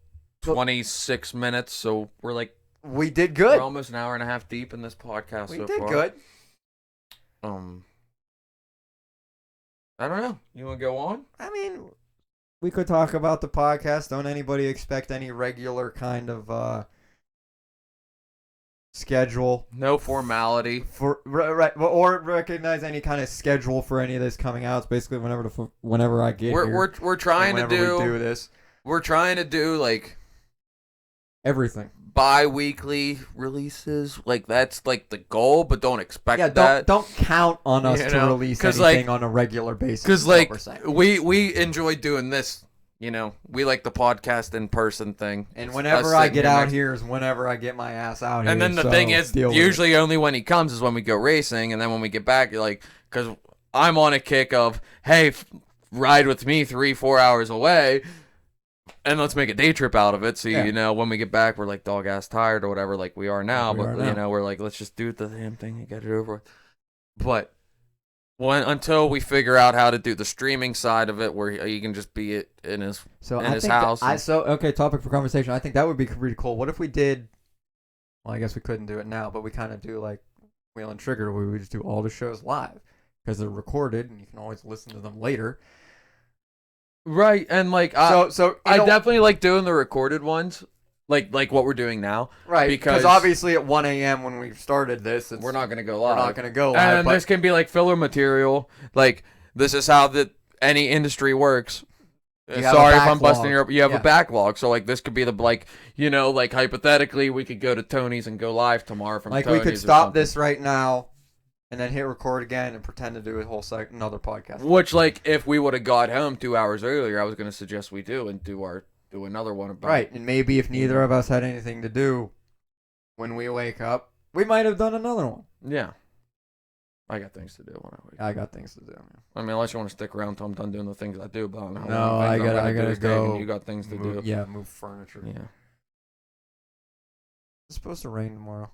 26 minutes, so we're like. We did good. We're almost an hour and a half deep in this podcast so far. We did good. I don't know. You want to go on? I mean, we could talk about the podcast. Don't anybody expect any regular kind of schedule? No formality. Right, or recognize any kind of schedule for any of this coming out. It's basically whenever I get here. We're trying to do this. We're trying to do like everything. Bi-weekly releases, like that's like the goal, but don't expect that. Don't count on us to release anything on a regular basis. Because like we enjoy doing this, you know, we like the podcast in person thing. And whenever I get out here is whenever I get my ass out here. And then the thing is, usually only when he comes is when we go racing, and then when we get back, you're like, because I'm on a kick of, hey, ride with me 3-4 hours away. And let's make a day trip out of it. So, you know, when we get back, we're like dog ass tired or whatever, like we are now. You know, we're like, let's just do the damn thing and get it over with. But until we figure out how to do the streaming side of it, where he can just be in his house. Topic for conversation. I think that would be pretty cool. What if we did? Well, I guess we couldn't do it now, but we kind of do like Wheel and Trigger, where we just do all the shows live because they're recorded and you can always listen to them later. Right, and like I definitely like doing the recorded ones, like what we're doing now. Right, because obviously at 1 a.m. when we started this, we're not gonna go live. And this can be like filler material. Like this is how any industry works. You have Sorry a if I'm busting backlog. you have Yeah. a backlog. So like this could be the like like hypothetically we could go to Tony's and go live tomorrow from Like Tony's. we could or stop something. this right now, and then hit record again and pretend to do a whole another podcast. Which like if we would have got home 2 hours earlier, I was gonna suggest we do and do another one about Right, and maybe if neither of us had anything to do when we wake up, we might have done another one. Yeah. I got things to do when I wake up. I got things to do. I mean, unless you want to stick around till I'm done doing the things I do, but I don't know. No, One of the I things I'm gotta gonna do is dig, and go You got things to do. Yeah, move furniture. Yeah. It's supposed to rain tomorrow.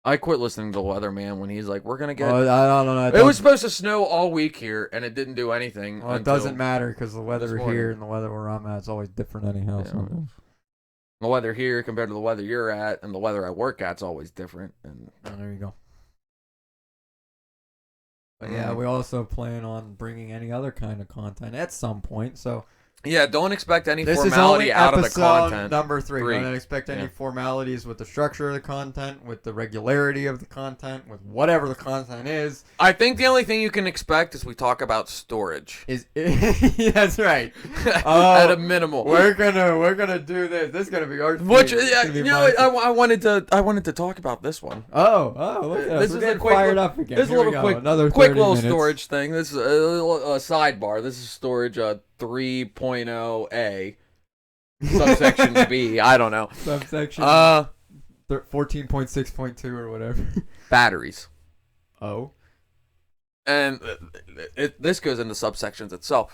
I quit listening to the weather man when he's like, "We're gonna get." I don't know. It was supposed to snow all week here, and it didn't do anything. Well, it until doesn't matter because the weather this morning. here and the weather where I'm at is always different anyhow. Yeah. So. The weather here compared to the weather you're at, and the weather I work at's always different. And Oh, there you go. But yeah, we also plan on bringing any other kind of content at some point. So yeah, don't expect any this is formality only out of the episode content. number 3. Three. Don't expect any Yeah. formalities with the structure of the content, with the regularity of the content, with whatever the content is. I think the only thing you can expect is we talk about storage. That's right. At a minimal. We're gonna do this. This is gonna be our. Which theme. It's yeah, gonna be you know, my- I wanted to talk about this one. Oh, look at us. This We're is a getting quick fired li- up again. This is a Here we little go. quick, Another quick 30 little minutes. storage thing. This is a little sidebar. This is storage 3.0A, subsection B. I don't know. Subsection 14.6.2 or whatever. Batteries. Oh. And this goes into subsections itself.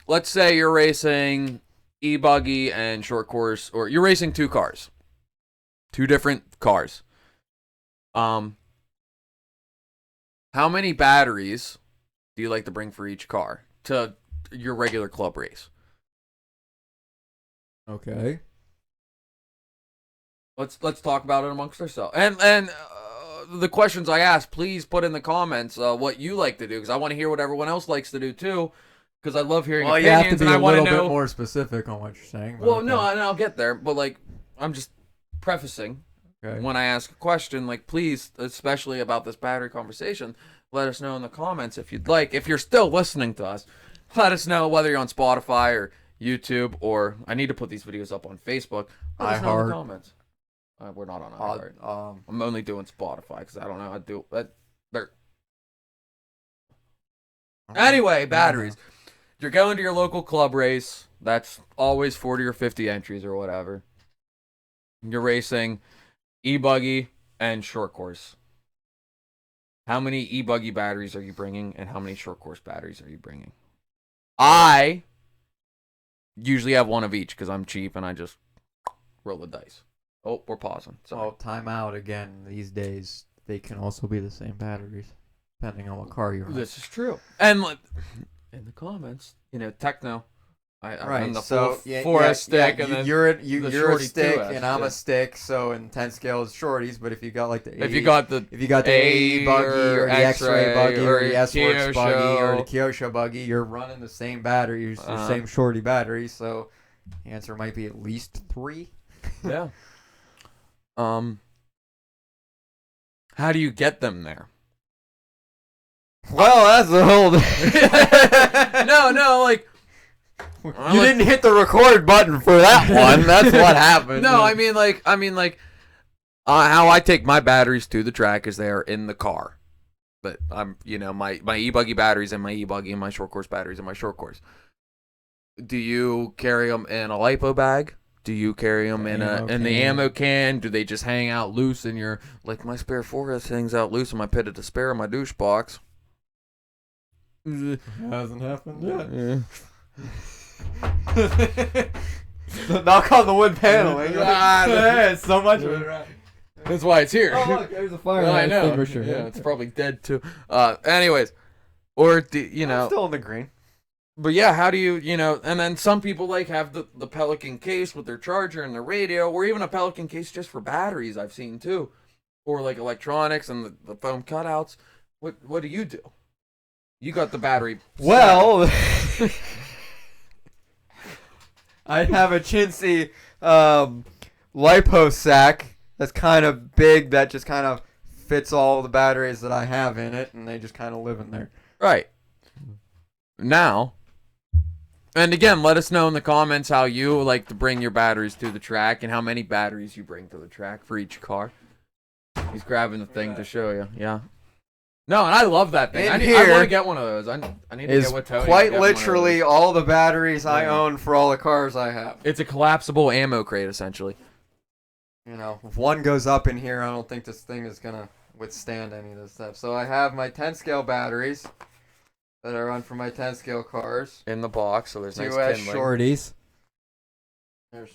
Let's say you're racing e-buggy and short course, or you're racing 2 cars, 2 different cars. How many batteries do you like to bring for each car to your regular club race? Okay. Let's talk about it amongst ourselves. And the questions I ask, please put in the comments what you like to do, because I want to hear what everyone else likes to do too. Because I love hearing Well, you opinions, have to be and I a want little to bit know. more specific on what you're saying. but Well, okay. no, and I'll get there, but like I'm just prefacing Okay. when I ask a question. Like, please, especially about this battery conversation, let us know in the comments if you'd like. If you're still listening to us, let us know whether you're on Spotify or YouTube, or I need to put these videos up on Facebook. Let us know in iHeart. the comments. We're not on iHeart. I'm only doing Spotify because I don't know how to do it. There. Anyway, batteries. You're going to your local club race. That's always 40 or 50 entries or whatever. You're racing e-buggy and short course. How many e-buggy batteries are you bringing, and how many short course batteries are you bringing? I usually have one of each because I'm cheap and I just roll the dice. Oh, we're pausing. Sorry. Oh, time out again. These days, they can also be the same batteries, depending on what car you're on. This is true. And in the comments, Techno. Right. I'm the so forest stick, and then you're the a shorty stick, 2S, and I'm yeah. a stick. So in 10 scale is shorties. But if you got like the if you got the A buggy or the X-ray buggy or the S-Works Kyosho. buggy or the Kyosho buggy, you're running the same batteries, the same shorty battery. So the answer might be at least 3. Yeah. How do you get them there? Well, that's the whole. No, like You didn't hit the record button for that one. That's what happened. No, I mean like how I take my batteries to the track is they are in the car. But I'm my e-buggy batteries and my e-buggy and my short course batteries and my short course. Do you carry them in a lipo bag? Do you carry them in the ammo can? Do they just hang out loose in your, like my spare 4S hangs out loose in my pit of despair in my douche box? Hasn't happened yet. Yeah. Knock on the wood paneling. It's so much of it. Right. That's why it's here. Oh look, there's a fire. I know. Extinguisher. Yeah, it's probably dead too. Anyways, or I'm still in the green. But yeah, how do you, and then some people like have the Pelican case with their charger and their radio, or even a Pelican case just for batteries I've seen too. Or like electronics and the foam cutouts. What do you do? You got the battery. Well, I have a chintzy lipo sack that's kind of big that just kind of fits all the batteries that I have in it, and they just kind of live in there. Right. Now, And again, let us know in the comments how you like to bring your batteries to the track and how many batteries you bring to the track for each car. He's grabbing the thing to show you. Yeah. No, and I love that thing. I want to get one of those. I need to get with Tony. Quite literally all the batteries I own for all the cars I have. It's a collapsible ammo crate, essentially. You know, if one goes up in here, I don't think this thing is going to withstand any of this stuff. So I have my 10 scale batteries that I run for my 10 scale cars. In the box, so there's nice 2S kindling. shorties. There's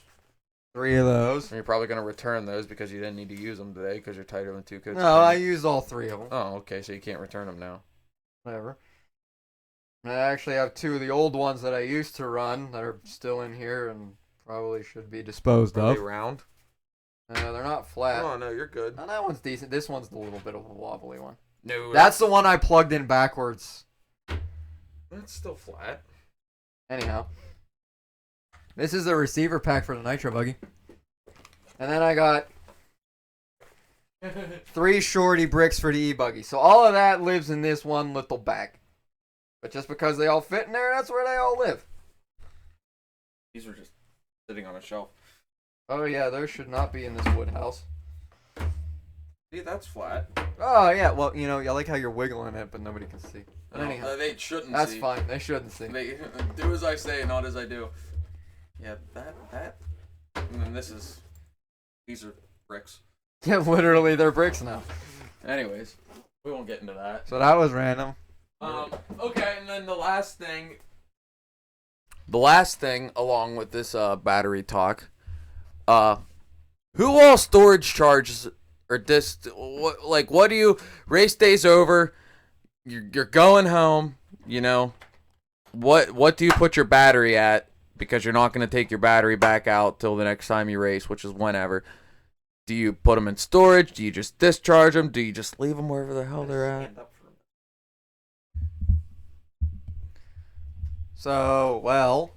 3 of those. And you're probably going to return those because you didn't need to use them today because you're tighter than 2 coats. No, I used all 3 of them. Oh, okay, so you can't return them now. Whatever. And I actually have 2 of the old ones that I used to run that are still in here and probably should be disposed Are of. they round? They're not flat. Oh, no, you're good. Oh, that one's decent. This one's a little bit of a wobbly one. No. That's the one I plugged in backwards. That's still flat. Anyhow. This is the receiver pack for the Nitro Buggy. And then I got 3 shorty bricks for the E-Buggy. So all of that lives in this one little bag. But just because they all fit in there, that's where they all live. These are just sitting on a shelf. Oh yeah, those should not be in this wood house. See, that's flat. Oh yeah, well, you know, I like how you're wiggling it, but nobody can see. But anyhow, they shouldn't that's see. fine. They shouldn't see. They do as I say, not as I do. Yeah, that. And then these are bricks. Yeah, literally, they're bricks now. Anyways, we won't get into that. So that was random. Okay, and then the last thing along with this battery talk, who all storage charges or what do you, race day's over, you're going home, you know, what do you put your battery at, because you're not going to take your battery back out till the next time you race, which is whenever. Do you put them in storage? Do you just discharge them? Do you just leave them wherever the hell they're at? So, well,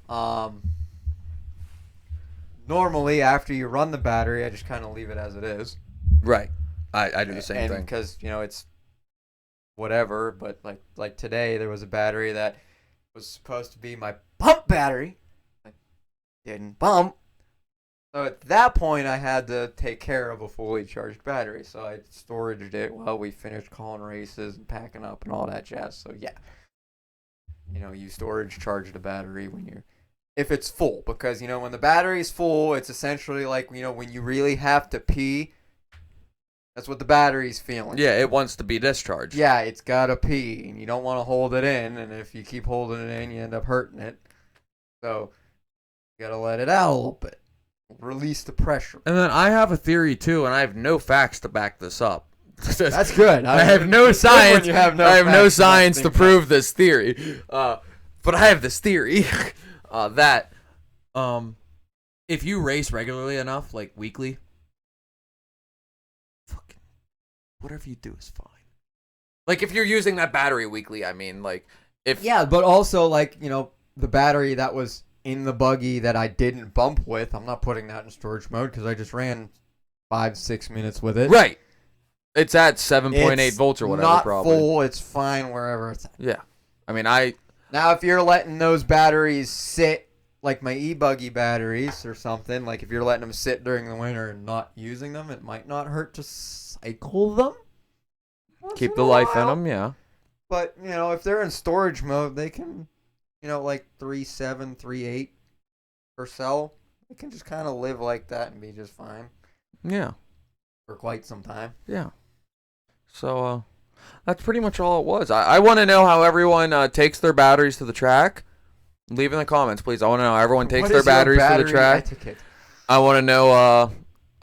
normally after you run the battery, I just kind of leave it as it is. Right. I do the same thing. Because, you know, it's whatever, but like today there was a battery that was supposed to be my pump battery. I didn't pump. So at that point I had to take care of a fully charged battery. So I storaged it while we finished calling races and packing up and all that jazz. So yeah. You know, you storage charge the battery if it's full, because, you know, when the battery's full, it's essentially like, you know, when you really have to pee, that's what the battery's feeling. Yeah, it wants to be discharged. Yeah, it's gotta pee, and you don't want to hold it in, and if you keep holding it in, you end up hurting it. So, you gotta let it out a little bit. Release the pressure. And then I have a theory too, and I have no facts to back this up. That's good. I have no science. I have no science to thing. prove this theory. But I have this theory that if you race regularly enough, like weekly, fucking whatever you do is fine. Like if you're using that battery weekly, I mean, like if yeah, but also like, you know, the battery that was in the buggy that I didn't bump with, I'm not putting that in storage mode because I just ran 5-6 minutes with it. Right. It's at 7.8 volts or whatever. Not probably. full. It's fine wherever it's at. Yeah. I mean, Now, if you're letting those batteries sit, like my e-buggy batteries or something, like if you're letting them sit during the winter and not using them, it might not hurt to cycle them. keep the life in them, yeah. But, you know, if they're in storage mode, they can, you know, like 3.7, 3.8 per cell. They can just kind of live like that and be just fine. Yeah. For quite some time. Yeah. So, that's pretty much all it was. I want to know how everyone takes their batteries to the track. Leave in the comments, please. I want to know how everyone takes their batteries to the track. I want to know.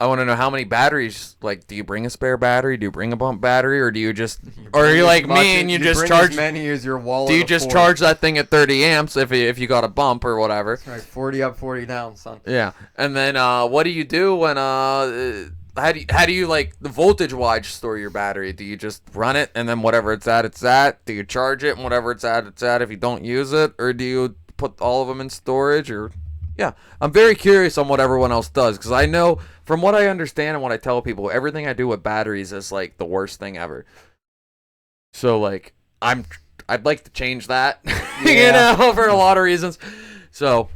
I want to know how many batteries. Like, do you bring a spare battery? Do you bring a bump battery, or do you just, or are you like me and you just charge as many as your wallet? Do you just charge that thing at 30 amps if you got a bump or whatever? That's right, 40 up, 40 down, son. Yeah, and then what do you do when how do you like the voltage wise store your battery? Do you just run it and then whatever it's at, it's at? Do you charge it and whatever it's at if you don't use it, or do you put all of them in storage? Or yeah, I'm very curious on what everyone else does, because I know from what I understand and what I tell people, everything I do with batteries is like the worst thing ever. So like I'd like to change that, you know, for a lot of reasons. So,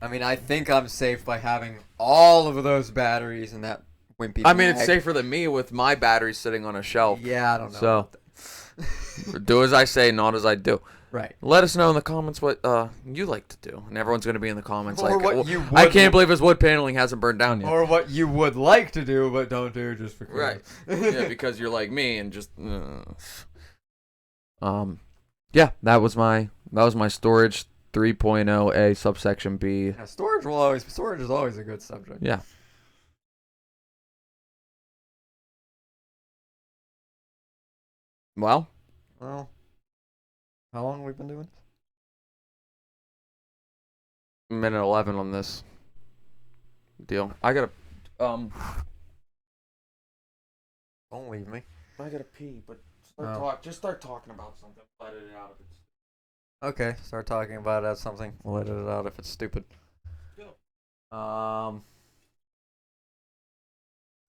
I mean, I think I'm safe by having all of those batteries in that wimpy I mean, it's bag. safer than me with my batteries sitting on a shelf. Yeah, I don't know. So- about that. Do as I say, not as I do. Right. Let us know in the comments what you like to do, and everyone's gonna be in the comments Or like, what you I would- can't believe his wood paneling hasn't burned down yet. Or what you would like to do, but don't do just because. Right. Yeah, because you're like me and just. Yeah, that was my storage 3.0 A subsection B. Yeah, storage is always a good subject. Yeah. Well, Well, how long have we been doing this? minute 11 on this deal. I gotta Don't leave me. I gotta pee, but just start talking about something. Let it out if it's. Okay, start talking about it as something. We'll edit it out if it's stupid. Go.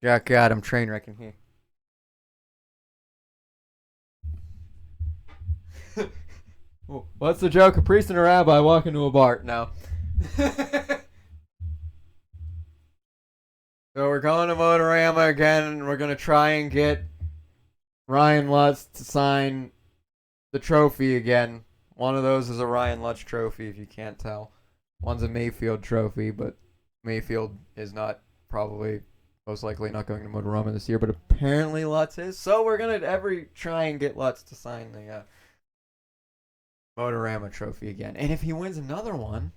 Jack Adam train wrecking here. What's the joke? A priest and a rabbi walk into a bar. No. So we're going to Motorama again, and we're going to try and get Ryan Lutz to sign the trophy again. One of those is a Ryan Lutz trophy, if you can't tell. One's a Mayfield trophy, but Mayfield is not probably most likely not going to Motorama this year, but apparently Lutz is. So we're going to try and get Lutz to sign the Motorama trophy again. And if he wins another one,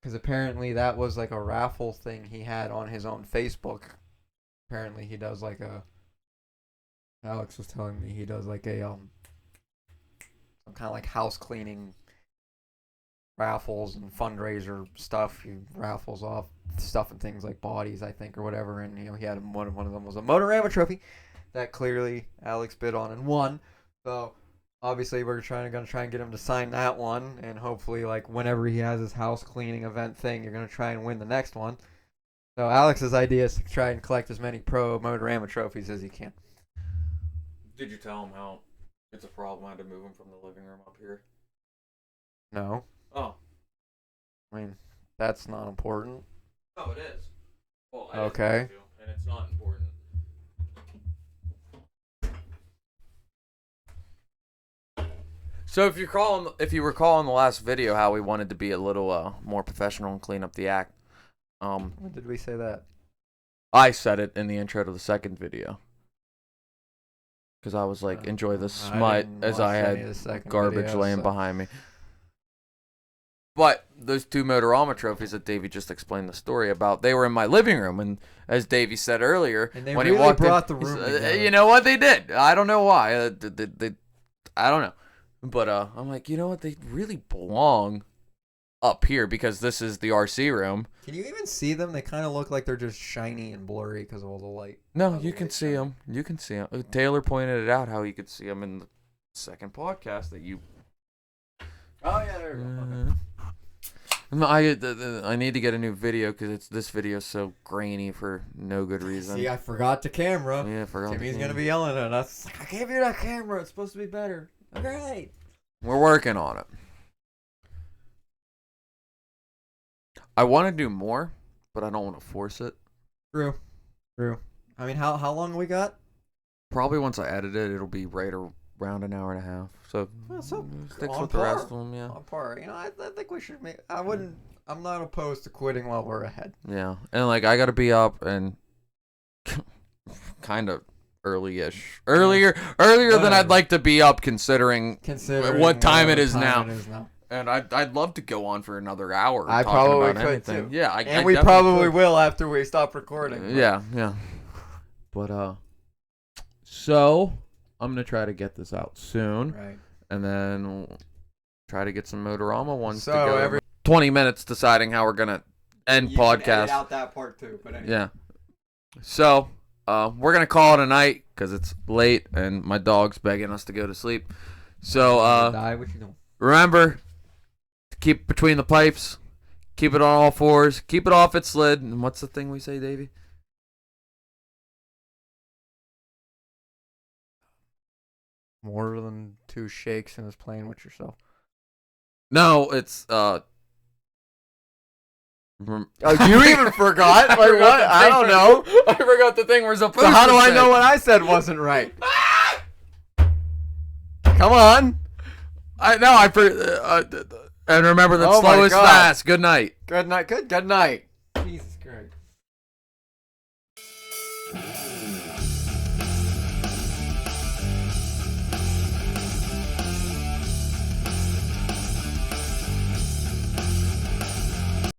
because apparently that was like a raffle thing he had on his own Facebook. Apparently he does like a... Alex was telling me he does like a some kind of like house cleaning raffles and fundraiser stuff. He raffles off stuff and things like bodies, I think, or whatever. And he had one of them was a Motorama trophy that clearly Alex bid on and won. So obviously we're gonna try and get him to sign that one, and hopefully like whenever he has his house cleaning event thing, you're gonna try and win the next one. So Alex's idea is to try and collect as many pro Motorama trophies as he can. Did you tell him how it's a problem I had to move him from the living room up here? No, Oh. I mean that's not important. Oh, it is. Well, Okay. And it's not important. So if you recall in the last video how we wanted to be a little more professional and clean up the act, When did we say that? I said it in the intro to the second video. Because I was like, enjoy the smut didn't as watch I any of the had second garbage video, laying so- behind me. But those two Motorama trophies that Davey just explained the story about, they were in my living room, and as Davey said earlier, And they when really he walked brought in, the room he said, together. you know what they did? I don't know why. I don't know, but I'm like, you know what? They really belong up here because this is the RC room. Can you even see them? They kind of look like they're just shiny and blurry because of all the light. No, Oh, you can they see them. You can see them. Taylor pointed it out how you could see them in the second podcast that you. Oh yeah, there we go. No, I need to get a new video because this video is so grainy for no good reason. See, I forgot the camera. Yeah, I forgot. Timmy's gonna be yelling at us. I gave you that camera. It's supposed to be better. Okay. We're working on it. I want to do more, but I don't want to force it. True. I mean, how long we got? Probably once I edit it, it'll be right around an hour and a half. So, So sticks on with the par. rest of them, yeah. On par. I think we should make. I'm not opposed to quitting while we're ahead. Yeah, and like I gotta be up and kind of early-ish, earlier than Whatever. I'd like to be up, considering what time it is now. And I'd love to go on for another hour. I talking probably about could, anything. too. Yeah, And I we definitely probably could. will after we stop recording. but- Yeah. But so I'm gonna try to get this out soon, Right. and then we'll try to get some Motorama ones So to go. every 20 minutes deciding how we're gonna end you can edit podcast. out that part too. But anyway. Yeah. So, we're going to call it a night because it's late and my dog's begging us to go to sleep. So, Die. What you doing? remember to keep between the pipes, keep it on all fours, keep it off its lid. And what's the thing we say, Davey? More than two shakes and is playing with yourself. No, it's Oh, you even forgot? Like what? I don't know. I forgot the thing we're supposed So how to do I say. know what I said wasn't right? Come on. And remember that Oh my slow is God. fast. Good night. Good night. Good night. Jesus Christ.